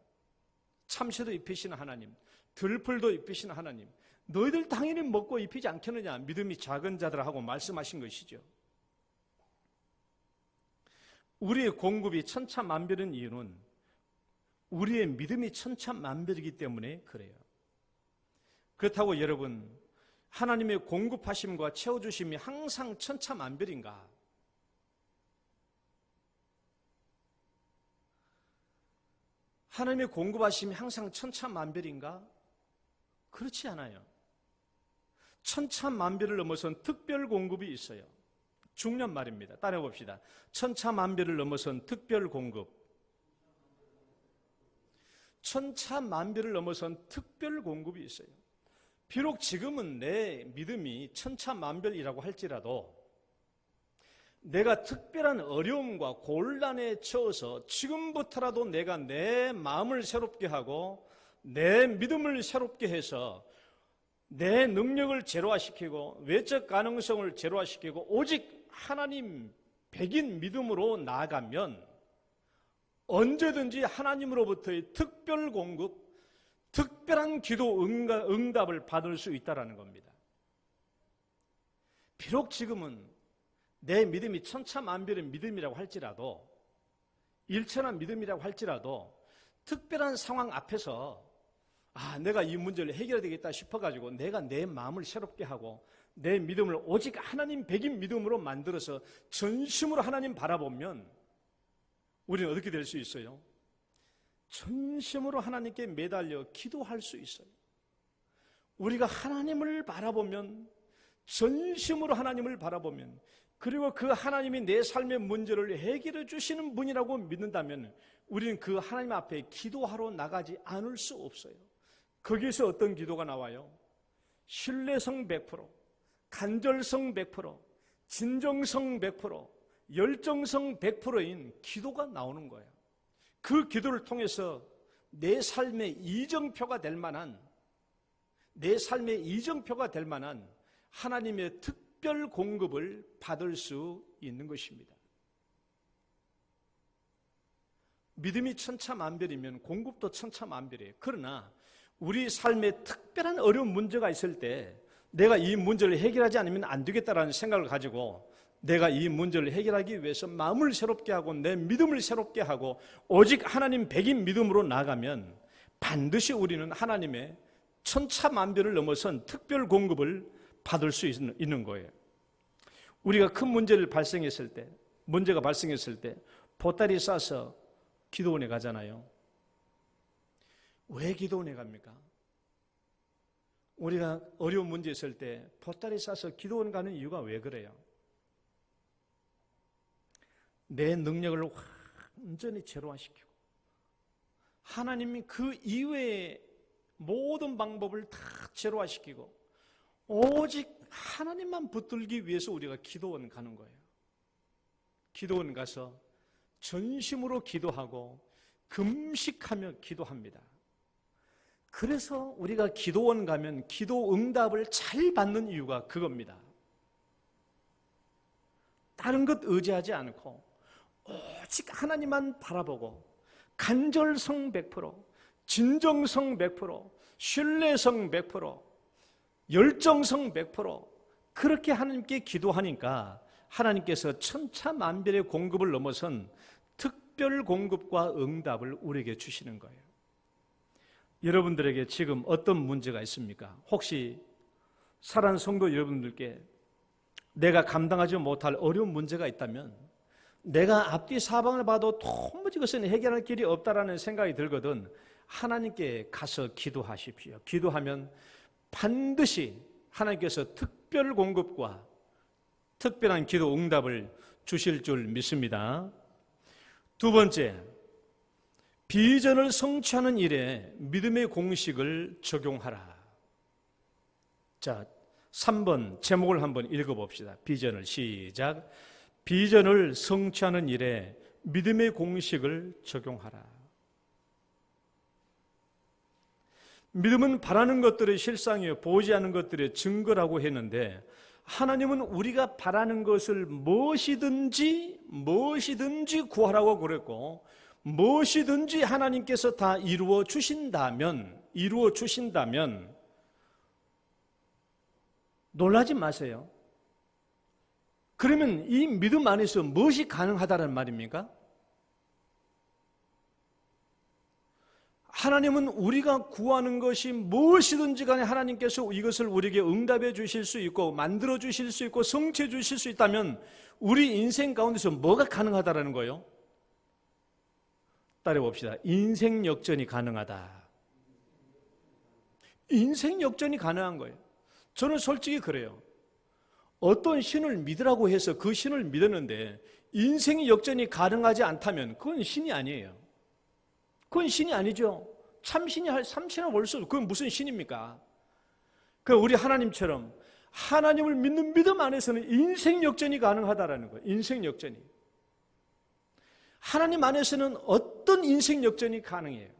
참새도 입히시는 하나님, 들풀도 입히시는 하나님, 너희들 당연히 먹고 입히지 않겠느냐, 믿음이 작은 자들하고 말씀하신 것이죠. 우리의 공급이 천차만별인 이유는 우리의 믿음이 천차만별이기 때문에 그래요. 그렇다고 여러분, 하나님의 공급하심과 채워주심이 항상 천차만별인가? 하나님의 공급하심이 항상 천차만별인가? 그렇지 않아요. 천차만별을 넘어선 특별 공급이 있어요. 중요한 말입니다. 따라해 봅시다. 천차만별을 넘어선 특별 공급. 천차만별을 넘어선 특별 공급이 있어요. 비록 지금은 내 믿음이 천차만별이라고 할지라도 내가 특별한 어려움과 곤란에 처해서 지금부터라도 내가 내 마음을 새롭게 하고 내 믿음을 새롭게 해서 내 능력을 제로화시키고 외적 가능성을 제로화시키고 오직 하나님 백인 믿음으로 나아가면 언제든지 하나님으로부터의 특별 공급, 특별한 기도 응답을 받을 수 있다는 겁니다. 비록 지금은 내 믿음이 천차만별의 믿음이라고 할지라도, 일천한 믿음이라고 할지라도 특별한 상황 앞에서 내가 이 문제를 해결해야 되겠다 싶어가지고 내가 내 마음을 새롭게 하고 내 믿음을 오직 하나님 백인 믿음으로 만들어서 전심으로 하나님 바라보면 우리는 어떻게 될 수 있어요? 전심으로 하나님께 매달려 기도할 수 있어요. 우리가 하나님을 바라보면, 전심으로 하나님을 바라보면, 그리고 그 하나님이 내 삶의 문제를 해결해 주시는 분이라고 믿는다면 우리는 그 하나님 앞에 기도하러 나가지 않을 수 없어요. 거기에서 어떤 기도가 나와요? 신뢰성 100%, 간절성 100%, 진정성 100%, 열정성 100%인 기도가 나오는 거예요. 그 기도를 통해서 내 삶의 이정표가 될 만한, 내 삶의 이정표가 될 만한 하나님의 특별 공급을 받을 수 있는 것입니다. 믿음이 천차만별이면 공급도 천차만별이에요. 그러나 우리 삶에 특별한 어려운 문제가 있을 때 내가 이 문제를 해결하지 않으면 안 되겠다라는 생각을 가지고 내가 이 문제를 해결하기 위해서 마음을 새롭게 하고 내 믿음을 새롭게 하고 오직 하나님 백인 믿음으로 나아가면 반드시 우리는 하나님의 천차만별을 넘어선 특별 공급을 받을 수 있는 거예요. 우리가 큰 문제가 발생했을 때 보따리 싸서 기도원에 가잖아요. 왜 기도원에 갑니까? 우리가 어려운 문제 있을 때 보따리 싸서 기도원 가는 이유가 왜 그래요? 내 능력을 완전히 제로화시키고 하나님이 그 이외의 모든 방법을 다 제로화시키고 오직 하나님만 붙들기 위해서 우리가 기도원 가는 거예요. 기도원 가서 전심으로 기도하고 금식하며 기도합니다. 그래서 우리가 기도원 가면 기도 응답을 잘 받는 이유가 그겁니다. 다른 것 의지하지 않고 오직 하나님만 바라보고 간절성 100%, 진정성 100%, 신뢰성 100%, 열정성 100% 그렇게 하나님께 기도하니까 하나님께서 천차만별의 공급을 넘어선 특별 공급과 응답을 우리에게 주시는 거예요. 여러분들에게 지금 어떤 문제가 있습니까? 혹시 사랑하는 성도 여러분들께 내가 감당하지 못할 어려운 문제가 있다면 내가 앞뒤 사방을 봐도 도무지 그것은 해결할 길이 없다라는 생각이 들거든 하나님께 가서 기도하십시오. 기도하면 반드시 하나님께서 특별 공급과 특별한 기도 응답을 주실 줄 믿습니다. 두 번째, 비전을 성취하는 일에 믿음의 공식을 적용하라. 자, 3번 제목을 한번 읽어봅시다. 비전을 시작. 비전을 성취하는 일에 믿음의 공식을 적용하라. 믿음은 바라는 것들의 실상이요 보이지 않는 것들의 증거라고 했는데 하나님은 우리가 바라는 것을 무엇이든지 구하라고 그랬고 무엇이든지 하나님께서 다 이루어 주신다면 놀라지 마세요. 그러면 이 믿음 안에서 무엇이 가능하다는 말입니까? 하나님은 우리가 구하는 것이 무엇이든지 간에 하나님께서 이것을 우리에게 응답해 주실 수 있고 만들어 주실 수 있고 성취해 주실 수 있다면 우리 인생 가운데서 뭐가 가능하다는 거예요? 따라해 봅시다. 인생 역전이 가능하다. 인생 역전이 가능한 거예요. 저는 솔직히 그래요. 어떤 신을 믿으라고 해서 그 신을 믿었는데 인생 역전이 가능하지 않다면 그건 신이 아니에요. 그건 신이 아니죠. 참신이 참신한 원수 그건 무슨 신입니까? 그 우리 하나님처럼 하나님을 믿는 믿음 안에서는 인생 역전이 가능하다라는 거예요. 인생 역전이. 하나님 안에서는 어떤 인생 역전이 가능해요.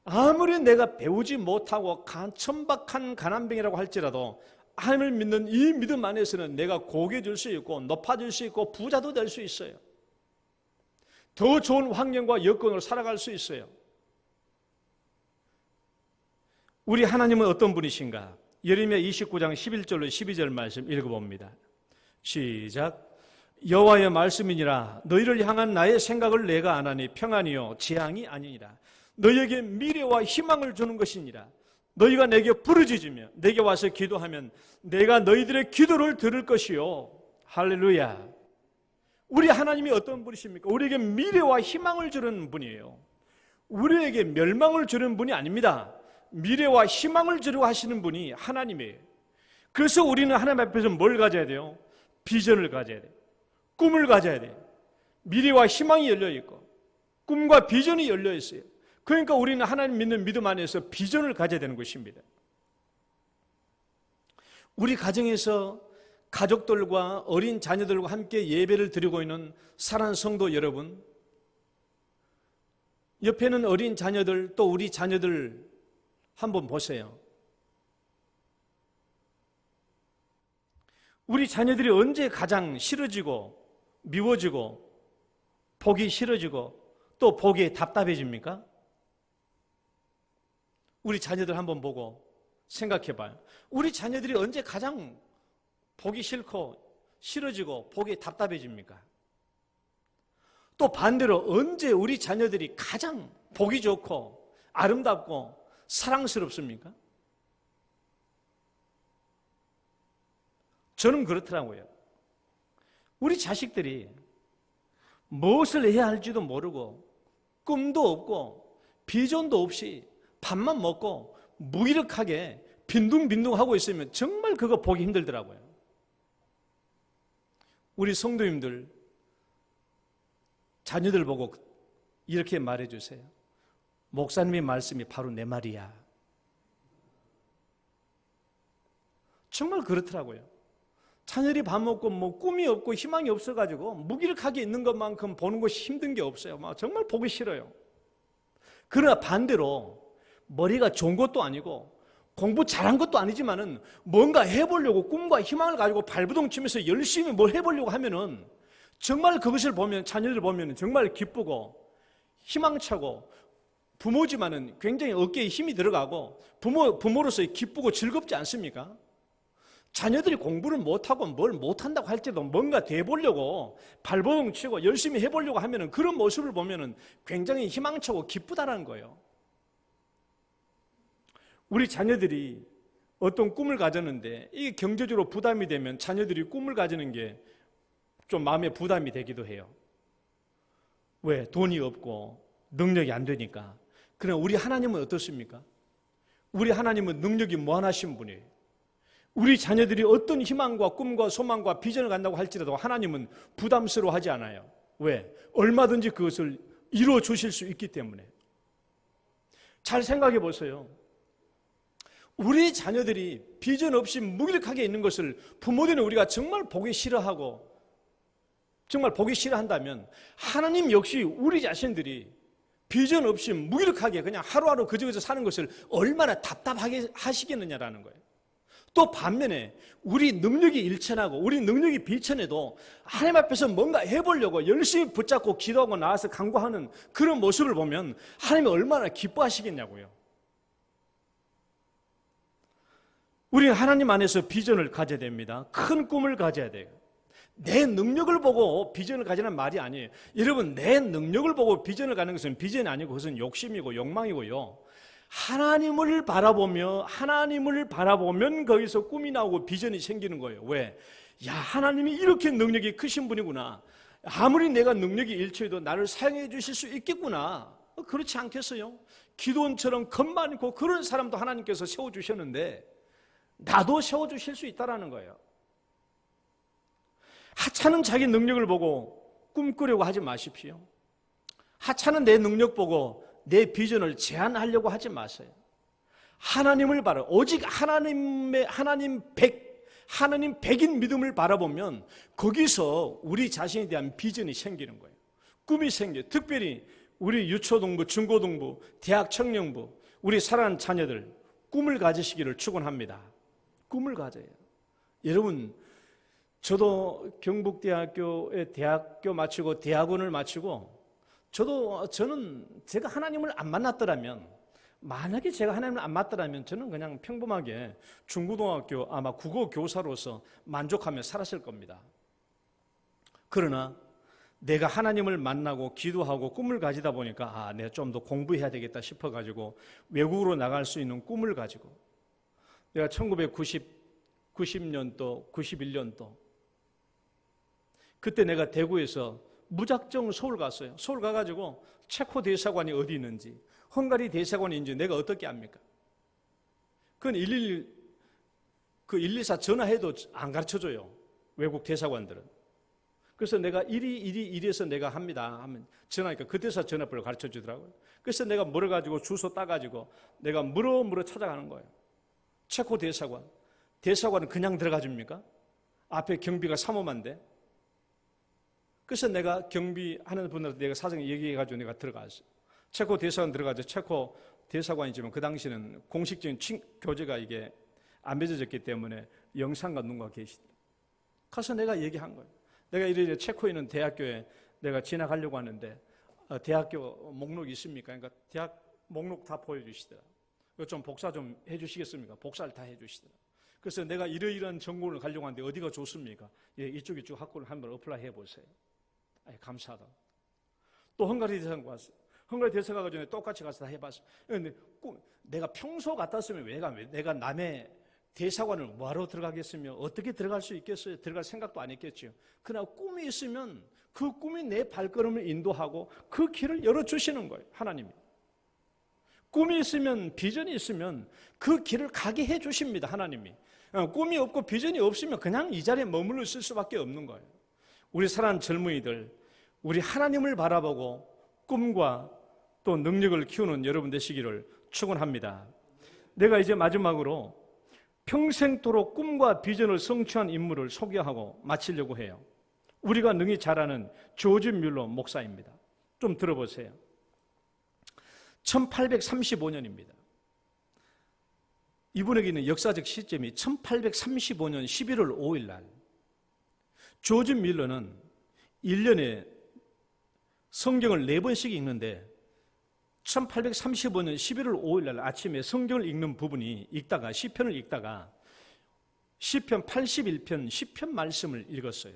아무리 내가 배우지 못하고 천박한 가난뱅이라고 할지라도 하나님을 믿는 이 믿음 안에서는 내가 고개질 수 있고 높아질 수 있고 부자도 될 수 있어요. 더 좋은 환경과 여건으로 살아갈 수 있어요. 우리 하나님은 어떤 분이신가? 예레미야 29장 11절로 12절 말씀 읽어봅니다. 시작. 여호와의 말씀이니라 너희를 향한 나의 생각을 내가 아나니 평안이요 재앙이 아니니라. 너희에게 미래와 희망을 주는 것이니라. 너희가 내게 부르짖으며 내게 와서 기도하면 내가 너희들의 기도를 들을 것이요. 할렐루야. 우리 하나님이 어떤 분이십니까? 우리에게 미래와 희망을 주는 분이에요. 우리에게 멸망을 주는 분이 아닙니다. 미래와 희망을 주려고 하시는 분이 하나님이에요. 그래서 우리는 하나님 앞에서 뭘 가져야 돼요? 비전을 가져야 돼요. 꿈을 가져야 돼요. 미래와 희망이 열려있고 꿈과 비전이 열려있어요. 그러니까 우리는 하나님 믿는 믿음 안에서 비전을 가져야 되는 것입니다. 우리 가정에서 가족들과 어린 자녀들과 함께 예배를 드리고 있는 사랑하는 성도 여러분, 옆에는 어린 자녀들 또 우리 자녀들 한번 보세요. 우리 자녀들이 언제 가장 싫어지고 미워지고 보기 싫어지고 또 보기 답답해집니까? 우리 자녀들 한번 보고 생각해 봐요. 우리 자녀들이 언제 가장 보기 싫고 싫어지고 보기 답답해집니까? 또 반대로 언제 우리 자녀들이 가장 보기 좋고 아름답고 사랑스럽습니까? 저는 그렇더라고요. 우리 자식들이 무엇을 해야 할지도 모르고 꿈도 없고 비전도 없이 밥만 먹고 무기력하게 빈둥빈둥하고 있으면 정말 그거 보기 힘들더라고요. 우리 성도님들 자녀들 보고 이렇게 말해주세요. 목사님의 말씀이 바로 내 말이야. 정말 그렇더라고요. 자녀들이 밥 먹고 뭐 꿈이 없고 희망이 없어가지고 무기력하게 있는 것만큼 보는 것이 힘든 게 없어요. 정말 보기 싫어요. 그러나 반대로 머리가 좋은 것도 아니고 공부 잘한 것도 아니지만은 뭔가 해보려고 꿈과 희망을 가지고 발버둥 치면서 열심히 뭘 해보려고 하면은 정말 그것을 보면, 자녀들 보면 정말 기쁘고 희망차고, 부모지만은 굉장히 어깨에 힘이 들어가고 부모로서 기쁘고 즐겁지 않습니까? 자녀들이 공부를 못하고 뭘 못한다고 할지라도 뭔가 돼보려고 발버둥 치고 열심히 해보려고 하면은 그런 모습을 보면은 굉장히 희망차고 기쁘다라는 거예요. 우리 자녀들이 어떤 꿈을 가졌는데 이게 경제적으로 부담이 되면 자녀들이 꿈을 가지는 게 좀 마음에 부담이 되기도 해요. 왜? 돈이 없고 능력이 안 되니까. 그러나 우리 하나님은 어떻습니까? 우리 하나님은 능력이 무한하신 분이에요. 우리 자녀들이 어떤 희망과 꿈과 소망과 비전을 갖는다고 할지라도 하나님은 부담스러워하지 않아요. 왜? 얼마든지 그것을 이루어 주실 수 있기 때문에. 잘 생각해 보세요. 우리 자녀들이 비전 없이 무기력하게 있는 것을 부모들은 우리가 정말 보기 싫어하고 정말 보기 싫어한다면 하나님 역시 우리 자신들이 비전 없이 무기력하게 그냥 하루하루 그저그저 사는 것을 얼마나 답답하게 하시겠느냐라는 거예요. 또 반면에 우리 능력이 일천하고 우리 능력이 비천해도 하나님 앞에서 뭔가 해보려고 열심히 붙잡고 기도하고 나와서 간구하는 그런 모습을 보면 하나님이 얼마나 기뻐하시겠냐고요. 우리는 하나님 안에서 비전을 가져야 됩니다. 큰 꿈을 가져야 돼요. 내 능력을 보고 비전을 가지는 말이 아니에요. 여러분, 내 능력을 보고 비전을 가는 것은 비전이 아니고 그것은 욕심이고 욕망이고요. 하나님을 바라보면 거기서 꿈이 나오고 비전이 생기는 거예요. 왜? 야, 하나님이 이렇게 능력이 크신 분이구나. 아무리 내가 능력이 일처해도 나를 사용해 주실 수 있겠구나. 그렇지 않겠어요? 기도원처럼 겁 많고 그런 사람도 하나님께서 세워주셨는데 나도 세워주실 수 있다는 거예요. 하찮은 자기 능력을 보고 꿈꾸려고 하지 마십시오. 하찮은 내 능력 보고 내 비전을 제한하려고 하지 마세요. 하나님을 바라, 오직 하나님 백인 믿음을 바라보면 거기서 우리 자신에 대한 비전이 생기는 거예요. 꿈이 생겨요. 특별히 우리 유초동부, 중고동부, 대학 청년부, 우리 사랑하는 자녀들 꿈을 가지시기를 축원합니다. 꿈을 가져요. 여러분, 저도 경북대학교에 대학교 마치고 대학원을 마치고 저는 제가 하나님을 안 만났더라면, 만약에 제가 하나님을 안 만났더라면 저는 그냥 평범하게 중고등학교 아마 국어 교사로서 만족하며 살았을 겁니다. 그러나 내가 하나님을 만나고 기도하고 꿈을 가지다 보니까 내가 좀 더 공부해야 되겠다 싶어가지고 외국으로 나갈 수 있는 꿈을 가지고 내가 1990년도, 91년도 그때 내가 대구에서 무작정 서울 갔어요. 서울 가가지고 체코 대사관이 어디 있는지, 헝가리 대사관이 있는지 내가 어떻게 압니까? 그건 114 전화해도 안 가르쳐줘요. 외국 대사관들은. 그래서 내가 이래서 내가 합니다 하면 전화하니까 그 대사 전화번호 가르쳐주더라고요. 그래서 내가 물어가지고 주소 따가지고 내가 물어 찾아가는 거예요. 체코 대사관은 그냥 들어가 줍니까? 앞에 경비가 삼엄한데. 그래서 내가 경비하는 분한테 내가 사정에 얘기해가지고 내가 들어갔어요. 체코 대사관 들어가서 체코 대사관이지만 그 당시는 공식적인 교제가 이게 안 맺어졌기 때문에 영상과 누군가 계시더라고요. 가서 내가 얘기한 거예요. 내가 이래 체코에 있는 대학교에 내가 진학하려고 하는데 대학교 목록이 있습니까? 그러니까 대학 목록 다 보여주시더라고요. 이거 좀 복사 좀 해주시겠습니까? 복사를 다 해주시더라고요. 그래서 내가 이러이러한 전공을 가려고 하는데 어디가 좋습니까? 예, 이쪽 학교를 한번 어플라이 해보세요. 감사하다. 또 헝가리 대사관 왔어요. 헝가리 대사관 가기 전에 똑같이 가서 다 해봤어요. 근데 내가 평소 같았으면 내가 남의 대사관을 뭐하러 들어가겠으며 어떻게 들어갈 수 있겠어요? 들어갈 생각도 안 했겠죠. 그러나 꿈이 있으면 그 꿈이 내 발걸음을 인도하고 그 길을 열어주시는 거예요. 하나님이. 꿈이 있으면, 비전이 있으면 그 길을 가게 해 주십니다, 하나님이. 꿈이 없고 비전이 없으면 그냥 이 자리에 머물러 있을 수밖에 없는 거예요. 우리 사랑하는 젊은이들, 우리 하나님을 바라보고 꿈과 또 능력을 키우는 여러분 되시기를 축원합니다. 내가 이제 마지막으로 평생토록 꿈과 비전을 성취한 인물을 소개하고 마치려고 해요. 우리가 능히 잘 아는 조지 뮬러 목사입니다. 좀 들어보세요. 1835년입니다. 이분에게는 역사적 시점이 1835년 11월 5일 날, 조지 뮬러는 1년에 성경을 4번씩 읽는데 1835년 11월 5일 날 아침에 성경을 읽는 부분이 시편을 읽다가 시편 81편 시편 말씀을 읽었어요.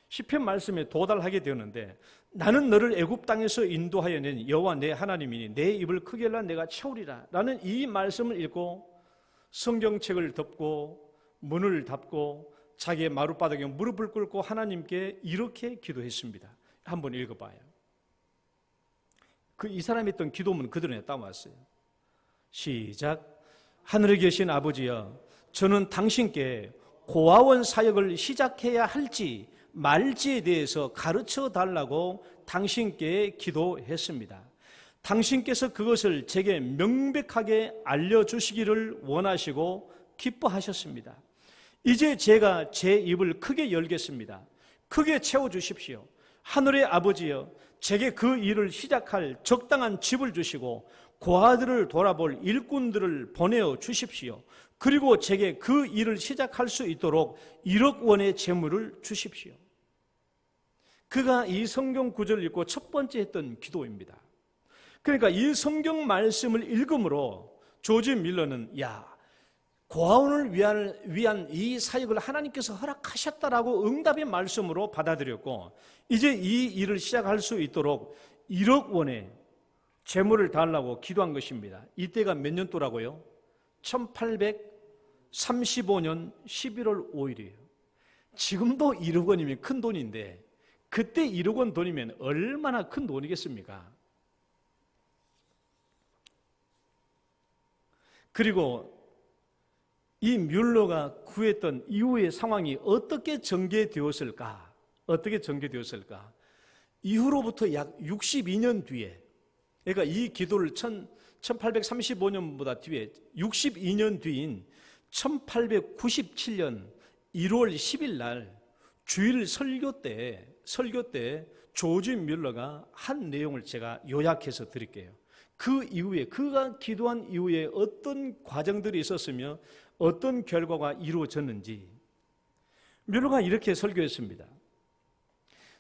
시편 말씀에 도달하게 되었는데, 나는 너를 애굽 땅에서 인도하여 낸 여호와 내 하나님이니 내 입을 크게 열라 내가 채우리라 라는 이 말씀을 읽고 성경책을 덮고 문을 닫고 자기의 마룻바닥에 무릎을 꿇고 하나님께 이렇게 기도했습니다. 한번 읽어봐요. 이 사람이 했던 기도문 그대로 따왔어요. 시작. 하늘에 계신 아버지여, 저는 당신께 고아원 사역을 시작해야 할지 말지에 대해서 가르쳐 달라고 당신께 기도했습니다. 당신께서 그것을 제게 명백하게 알려주시기를 원하시고 기뻐하셨습니다. 이제 제가 제 입을 크게 열겠습니다. 크게 채워주십시오. 하늘의 아버지여, 제게 그 일을 시작할 적당한 집을 주시고 고아들을 돌아볼 일꾼들을 보내어 주십시오. 그리고 제게 그 일을 시작할 수 있도록 1억 원의 재물을 주십시오. 그가 이 성경 구절을 읽고 첫 번째 했던 기도입니다. 그러니까 이 성경 말씀을 읽음으로 조지 뮬러는 고아원을 위한 이 사역을 하나님께서 허락하셨다라고 응답의 말씀으로 받아들였고, 이제 이 일을 시작할 수 있도록 1억 원의 재물을 달라고 기도한 것입니다. 이때가 몇 년도라고요? 1835년 11월 5일이에요. 지금도 1억 원이면 큰 돈인데 그때 1억 원 돈이면 얼마나 큰 돈이겠습니까? 그리고 이 뮬러가 구했던 이후의 상황이 어떻게 전개되었을까? 이후로부터 약 62년 뒤에, 그러니까 이 기도를 1835년보다 뒤에 62년 뒤인 1897년 1월 10일 날 주일 설교 때 조지 뮬러가 한 내용을 제가 요약해서 드릴게요. 그 이후에, 그가 기도한 이후에 어떤 과정들이 있었으며 어떤 결과가 이루어졌는지, 뮬러가 이렇게 설교했습니다.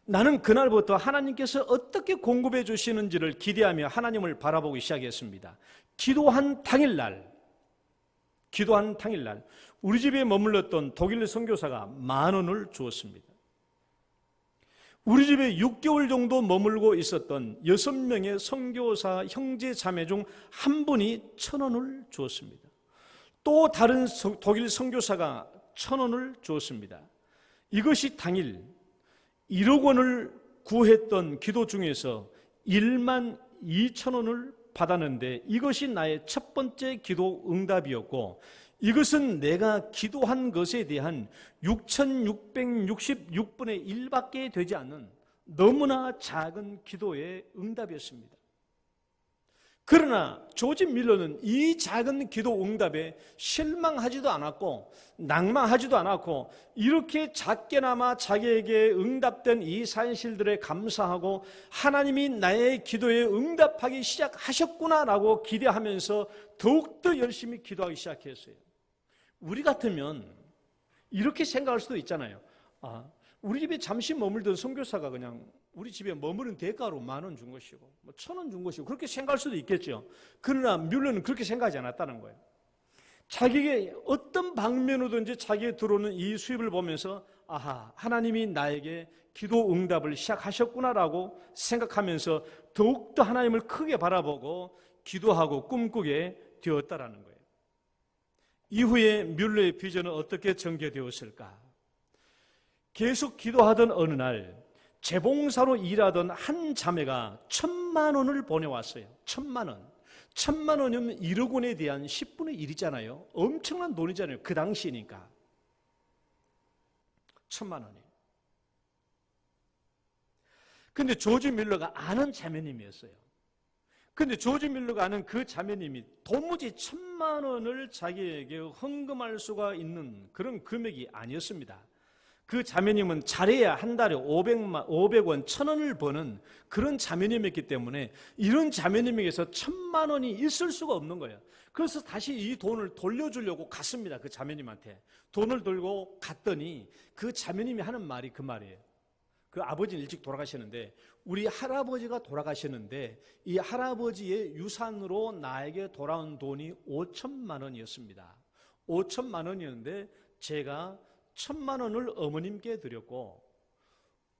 나는 그날부터 하나님께서 어떻게 공급해 주시는지를 기대하며 하나님을 바라보기 시작했습니다. 기도한 당일날 우리 집에 머물렀던 독일 선교사가 10,000원을 주었습니다. 우리 집에 6개월 정도 머물고 있었던 6명의 선교사 형제 자매 중 한 분이 1,000원을 주었습니다. 또 다른 독일 선교사가 1,000원을 주었습니다. 이것이 당일 1억 원을 구했던 기도 중에서 12,000원을 받았는데, 이것이 나의 첫 번째 기도 응답이었고, 이것은 내가 기도한 것에 대한 6,666분의 1밖에 되지 않는 너무나 작은 기도의 응답이었습니다. 그러나 조지 뮬러는 이 작은 기도 응답에 실망하지도 않았고 낭망하지도 않았고, 이렇게 작게나마 자기에게 응답된 이 사실들에 감사하고 하나님이 나의 기도에 응답하기 시작하셨구나라고 기대하면서 더욱더 열심히 기도하기 시작했어요. 우리 같으면 이렇게 생각할 수도 있잖아요. 우리 집에 잠시 머물던 선교사가 그냥 우리 집에 머무른 대가로 10,000원 준 것이고 1,000원 준 것이고, 그렇게 생각할 수도 있겠죠. 그러나 뮬러는 그렇게 생각하지 않았다는 거예요. 자기에게 어떤 방면으로든지 자기에 들어오는 이 수입을 보면서 하나님이 나에게 기도 응답을 시작하셨구나라고 생각하면서 더욱더 하나님을 크게 바라보고 기도하고 꿈꾸게 되었다라는 거예요. 이후에 뮬러의 비전은 어떻게 전개되었을까? 계속 기도하던 어느 날 재봉사로 일하던 한 자매가 1,000만 원을 보내왔어요. 1,000만 원. 1,000만 원이면 1억 원에 대한 10분의 1이잖아요. 엄청난 돈이잖아요. 그 당시니까. 1,000만 원이. 근데 조지 밀러가 아는 자매님이었어요. 근데 조지 밀러가 아는 그 자매님이 도무지 1,000만 원을 자기에게 헌금할 수가 있는 그런 금액이 아니었습니다. 그 자매님은 잘해야 한 달에 500원, 1,000원을 버는 그런 자매님이었기 때문에 이런 자매님에게서 1,000만 원이 있을 수가 없는 거예요. 그래서 다시 이 돈을 돌려주려고 갔습니다. 그 자매님한테. 돈을 들고 갔더니 그 자매님이 하는 말이 그 말이에요. 그 아버지는 일찍 돌아가셨는데 우리 할아버지가 돌아가셨는데 이 할아버지의 유산으로 나에게 돌아온 돈이 5,000만 원이었습니다. 5,000만 원이었는데 제가 1,000만 원을 어머님께 드렸고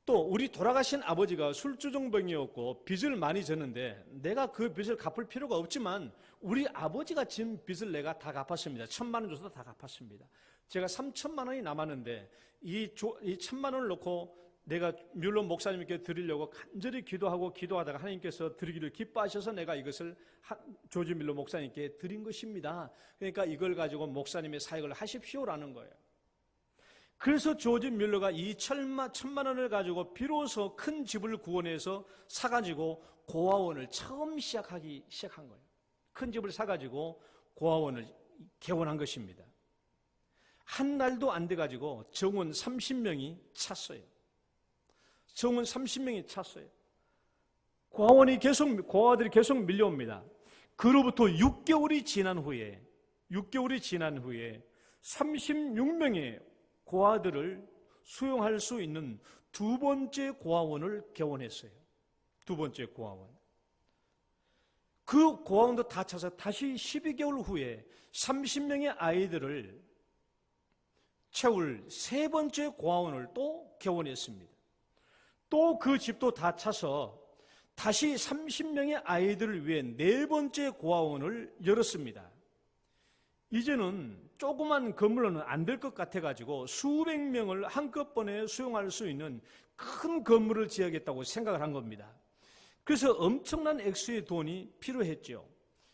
또 우리 돌아가신 아버지가 술주정뱅이였고 빚을 많이 졌는데 내가 그 빚을 갚을 필요가 없지만 우리 아버지가 진 빚을 내가 다 갚았습니다. 1,000만 원 줘서 다 갚았습니다. 제가 3,000만 원이 남았는데 이 1,000만 원을 놓고 내가 뮬러 목사님께 드리려고 간절히 기도하다가 하나님께서 드리기를 기뻐하셔서 내가 이것을 조지 밀러 목사님께 드린 것입니다. 그러니까 이걸 가지고 목사님의 사역을 하십시오라는 거예요. 그래서 조지 밀러가 이 1,000만 원을 가지고 비로소 큰 집을 구원해서 사가지고 고아원을 처음 시작한 거예요. 큰 집을 사가지고 고아원을 개원한 것입니다. 한 달도 안 돼가지고 정원 30명이 찼어요. 정원 30명이 찼어요. 고아들이 계속 밀려옵니다. 그로부터 6개월이 지난 후에 36명의 고아들을 수용할 수 있는 두 번째 고아원을 개원했어요. 두 번째 고아원. 그 고아원도 다 차서 다시 12개월 후에 30명의 아이들을 채울 세 번째 고아원을 또 개원했습니다. 또 그 집도 다 차서 다시 30명의 아이들을 위해 네 번째 고아원을 열었습니다. 이제는 조그만 건물로는 안 될 것 같아가지고 수백 명을 한꺼번에 수용할 수 있는 큰 건물을 지어야겠다고 생각을 한 겁니다. 그래서 엄청난 액수의 돈이 필요했죠.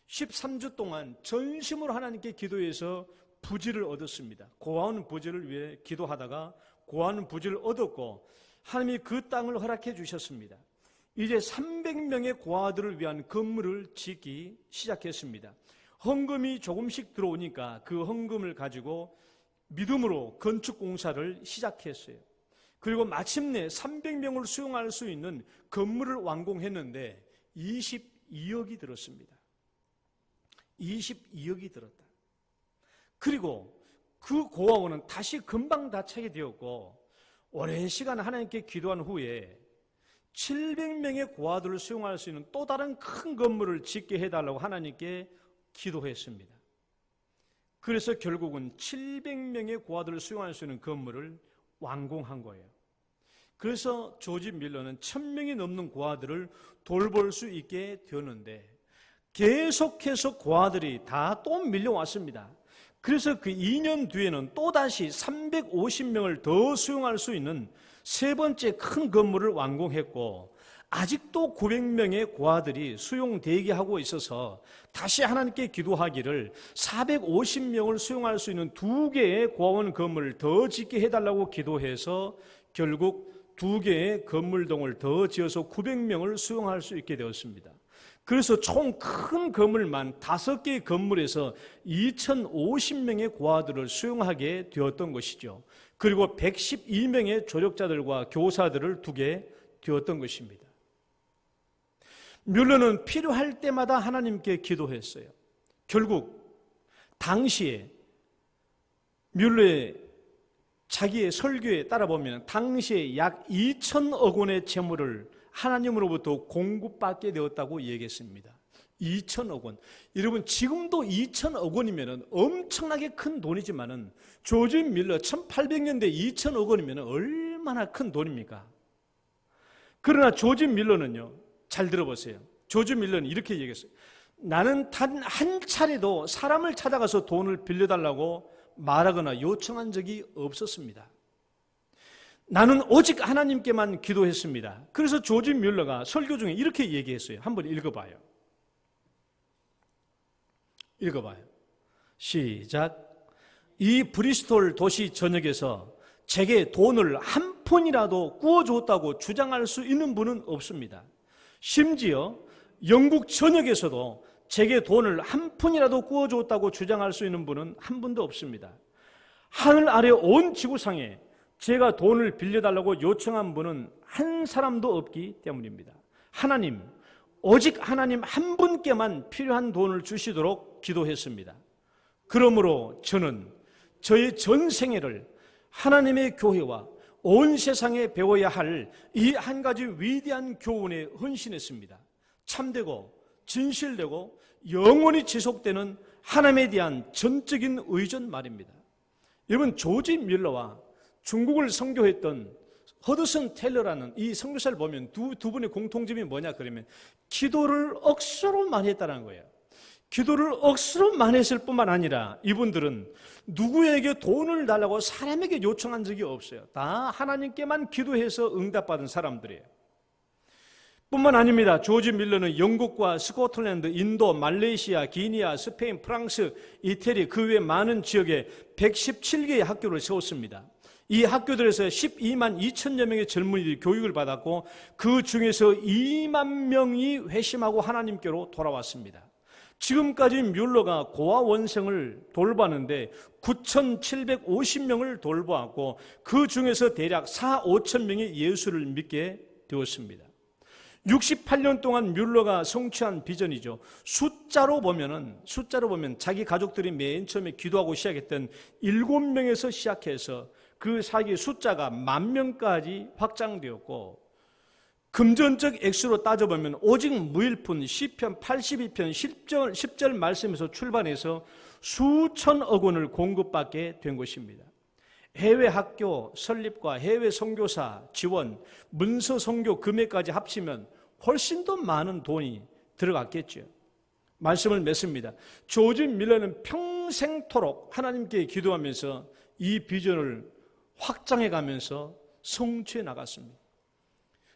13주 동안 전심으로 하나님께 기도해서 부지를 얻었습니다. 고아원 부지를 위해 기도하다가 고아원 부지를 얻었고 하나님이 그 땅을 허락해 주셨습니다. 이제 300명의 고아들을 위한 건물을 짓기 시작했습니다. 헌금이 조금씩 들어오니까 그 헌금을 가지고 믿음으로 건축 공사를 시작했어요. 그리고 마침내 300명을 수용할 수 있는 건물을 완공했는데 22억이 들었습니다. 22억이 들었다. 그리고 그 고아원은 다시 금방 다 차게 되었고 오랜 시간 하나님께 기도한 후에 700명의 고아들을 수용할 수 있는 또 다른 큰 건물을 짓게 해달라고 하나님께 기도했습니다. 그래서 결국은 700명의 고아들을 수용할 수 있는 건물을 완공한 거예요. 그래서 조지 밀러는 1,000명이 넘는 고아들을 돌볼 수 있게 되었는데 계속해서 고아들이 다 또 밀려왔습니다. 그래서 그 2년 뒤에는 또다시 350명을 더 수용할 수 있는 세 번째 큰 건물을 완공했고 아직도 900명의 고아들이 수용 대기하고 있어서 다시 하나님께 기도하기를 450명을 수용할 수 있는 두 개의 고아원 건물을 더 짓게 해달라고 기도해서 결국 두 개의 건물동을 더 지어서 900명을 수용할 수 있게 되었습니다. 그래서 총 큰 건물만 5개의 건물에서 2,050명의 고아들을 수용하게 되었던 것이죠. 그리고 112명의 조력자들과 교사들을 두게 되었던 것입니다. 뮬러는 필요할 때마다 하나님께 기도했어요. 결국 당시에 뮬러의 자기의 설교에 따라보면 당시에 약 2천억 원의 재물을 하나님으로부터 공급받게 되었다고 얘기했습니다. 2천억 원. 여러분 지금도 2천억 원이면 엄청나게 큰 돈이지만은 조지 밀러 1800년대 2천억 원이면 얼마나 큰 돈입니까? 그러나 조지 밀러는요, 잘 들어보세요. 조지 밀러는 이렇게 얘기했어요. 나는 단 한 차례도 사람을 찾아가서 돈을 빌려달라고 말하거나 요청한 적이 없었습니다. 나는 오직 하나님께만 기도했습니다. 그래서 조지 뮬러가 설교 중에 이렇게 얘기했어요. 한번 읽어봐요. 읽어봐요. 시작. 이 브리스톨 도시 전역에서 제게 돈을 한 푼이라도 구워줬다고 주장할 수 있는 분은 없습니다. 심지어 영국 전역에서도 제게 돈을 한 푼이라도 구워줬다고 주장할 수 있는 분은 한 분도 없습니다. 하늘 아래 온 지구상에 제가 돈을 빌려달라고 요청한 분은 한 사람도 없기 때문입니다. 하나님, 오직 하나님 한 분께만 필요한 돈을 주시도록 기도했습니다. 그러므로 저는 저의 전 생애를 하나님의 교회와 온 세상에 배워야 할 이 한 가지 위대한 교훈에 헌신했습니다. 참되고 진실되고 영원히 지속되는 하나님에 대한 전적인 의존 말입니다. 여러분, 조지 밀러와 중국을 선교했던 허드슨 테일러라는 이 선교사를 보면 두 분의 공통점이 뭐냐 그러면 기도를 억수로 많이 했다는 거예요. 기도를 억수로 많이 했을 뿐만 아니라 이분들은 누구에게 돈을 달라고 사람에게 요청한 적이 없어요. 다 하나님께만 기도해서 응답받은 사람들이에요. 뿐만 아닙니다. 조지 밀러는 영국과 스코틀랜드, 인도, 말레이시아, 기니아, 스페인, 프랑스, 이태리 그 외 많은 지역에 117개의 학교를 세웠습니다. 이 학교들에서 12만 2천여 명의 젊은이들이 교육을 받았고 그 중에서 2만 명이 회심하고 하나님께로 돌아왔습니다. 지금까지 뮬러가 고아원생을 돌봤는데 9,750명을 돌보았고 그 중에서 대략 4, 5천 명이 예수를 믿게 되었습니다. 68년 동안 뮬러가 성취한 비전이죠. 숫자로 보면 자기 가족들이 맨 처음에 기도하고 시작했던 7명에서 시작해서 그 사이에 숫자가 10,000명까지 확장되었고 금전적 액수로 따져보면 오직 무일푼 시편 82편 10절 말씀에서 출발해서 수천억 원을 공급받게 된 것입니다. 해외 학교 설립과 해외 선교사 지원, 문서 선교 금액까지 합치면 훨씬 더 많은 돈이 들어갔겠죠. 말씀을 맺습니다. 조지 밀러는 평생토록 하나님께 기도하면서 이 비전을 확장해 가면서 성취해 나갔습니다.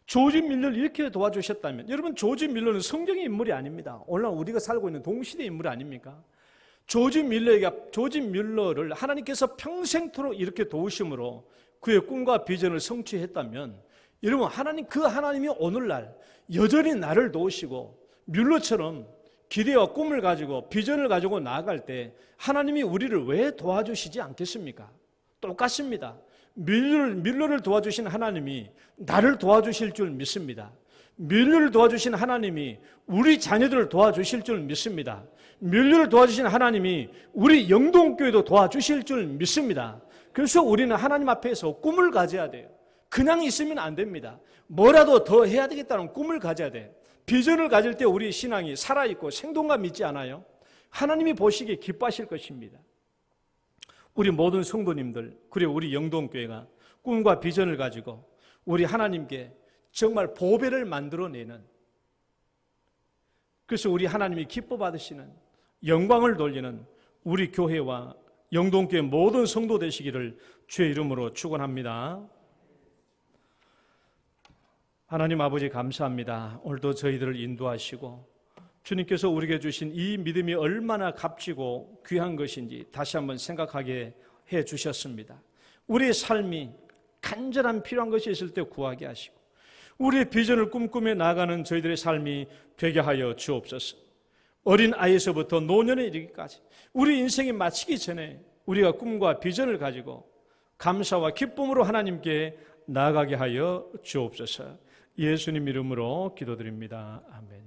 조지 밀러를 이렇게 도와주셨다면, 여러분, 조지 밀러는 성경의 인물이 아닙니다. 오늘 우리가 살고 있는 동시대 인물 아닙니까? 조지 밀러를 하나님께서 평생토록 이렇게 도우심으로 그의 꿈과 비전을 성취했다면, 여러분, 그 하나님이 오늘날 여전히 나를 도우시고 밀러처럼 기대와 꿈을 가지고 비전을 가지고 나아갈 때 하나님이 우리를 왜 도와주시지 않겠습니까? 똑같습니다. 밀러를 도와주신 하나님이 나를 도와주실 줄 믿습니다. 밀러를 도와주신 하나님이 우리 자녀들을 도와주실 줄 믿습니다. 밀러를 도와주신 하나님이 우리 영동교회도 도와주실 줄 믿습니다. 그래서 우리는 하나님 앞에서 꿈을 가져야 돼요. 그냥 있으면 안 됩니다. 뭐라도 더 해야 되겠다는 꿈을 가져야 돼요. 비전을 가질 때 우리 신앙이 살아있고 생동감 있지 않아요? 하나님이 보시기에 기뻐하실 것입니다. 우리 모든 성도님들, 그리고 우리 영동교회가 꿈과 비전을 가지고 우리 하나님께 정말 보배를 만들어내는, 그래서 우리 하나님이 기뻐 받으시는, 영광을 돌리는 우리 교회와 영동교회 모든 성도 되시기를 주의 이름으로 축원합니다. 하나님 아버지 감사합니다. 오늘도 저희들을 인도하시고 주님께서 우리에게 주신 이 믿음이 얼마나 값지고 귀한 것인지 다시 한번 생각하게 해 주셨습니다. 우리의 삶이 간절한 필요한 것이 있을 때 구하게 하시고 우리의 비전을 꿈꾸며 나아가는 저희들의 삶이 되게 하여 주옵소서. 어린 아이에서부터 노년에 이르기까지 우리 인생이 마치기 전에 우리가 꿈과 비전을 가지고 감사와 기쁨으로 하나님께 나아가게 하여 주옵소서. 예수님 이름으로 기도드립니다. 아멘.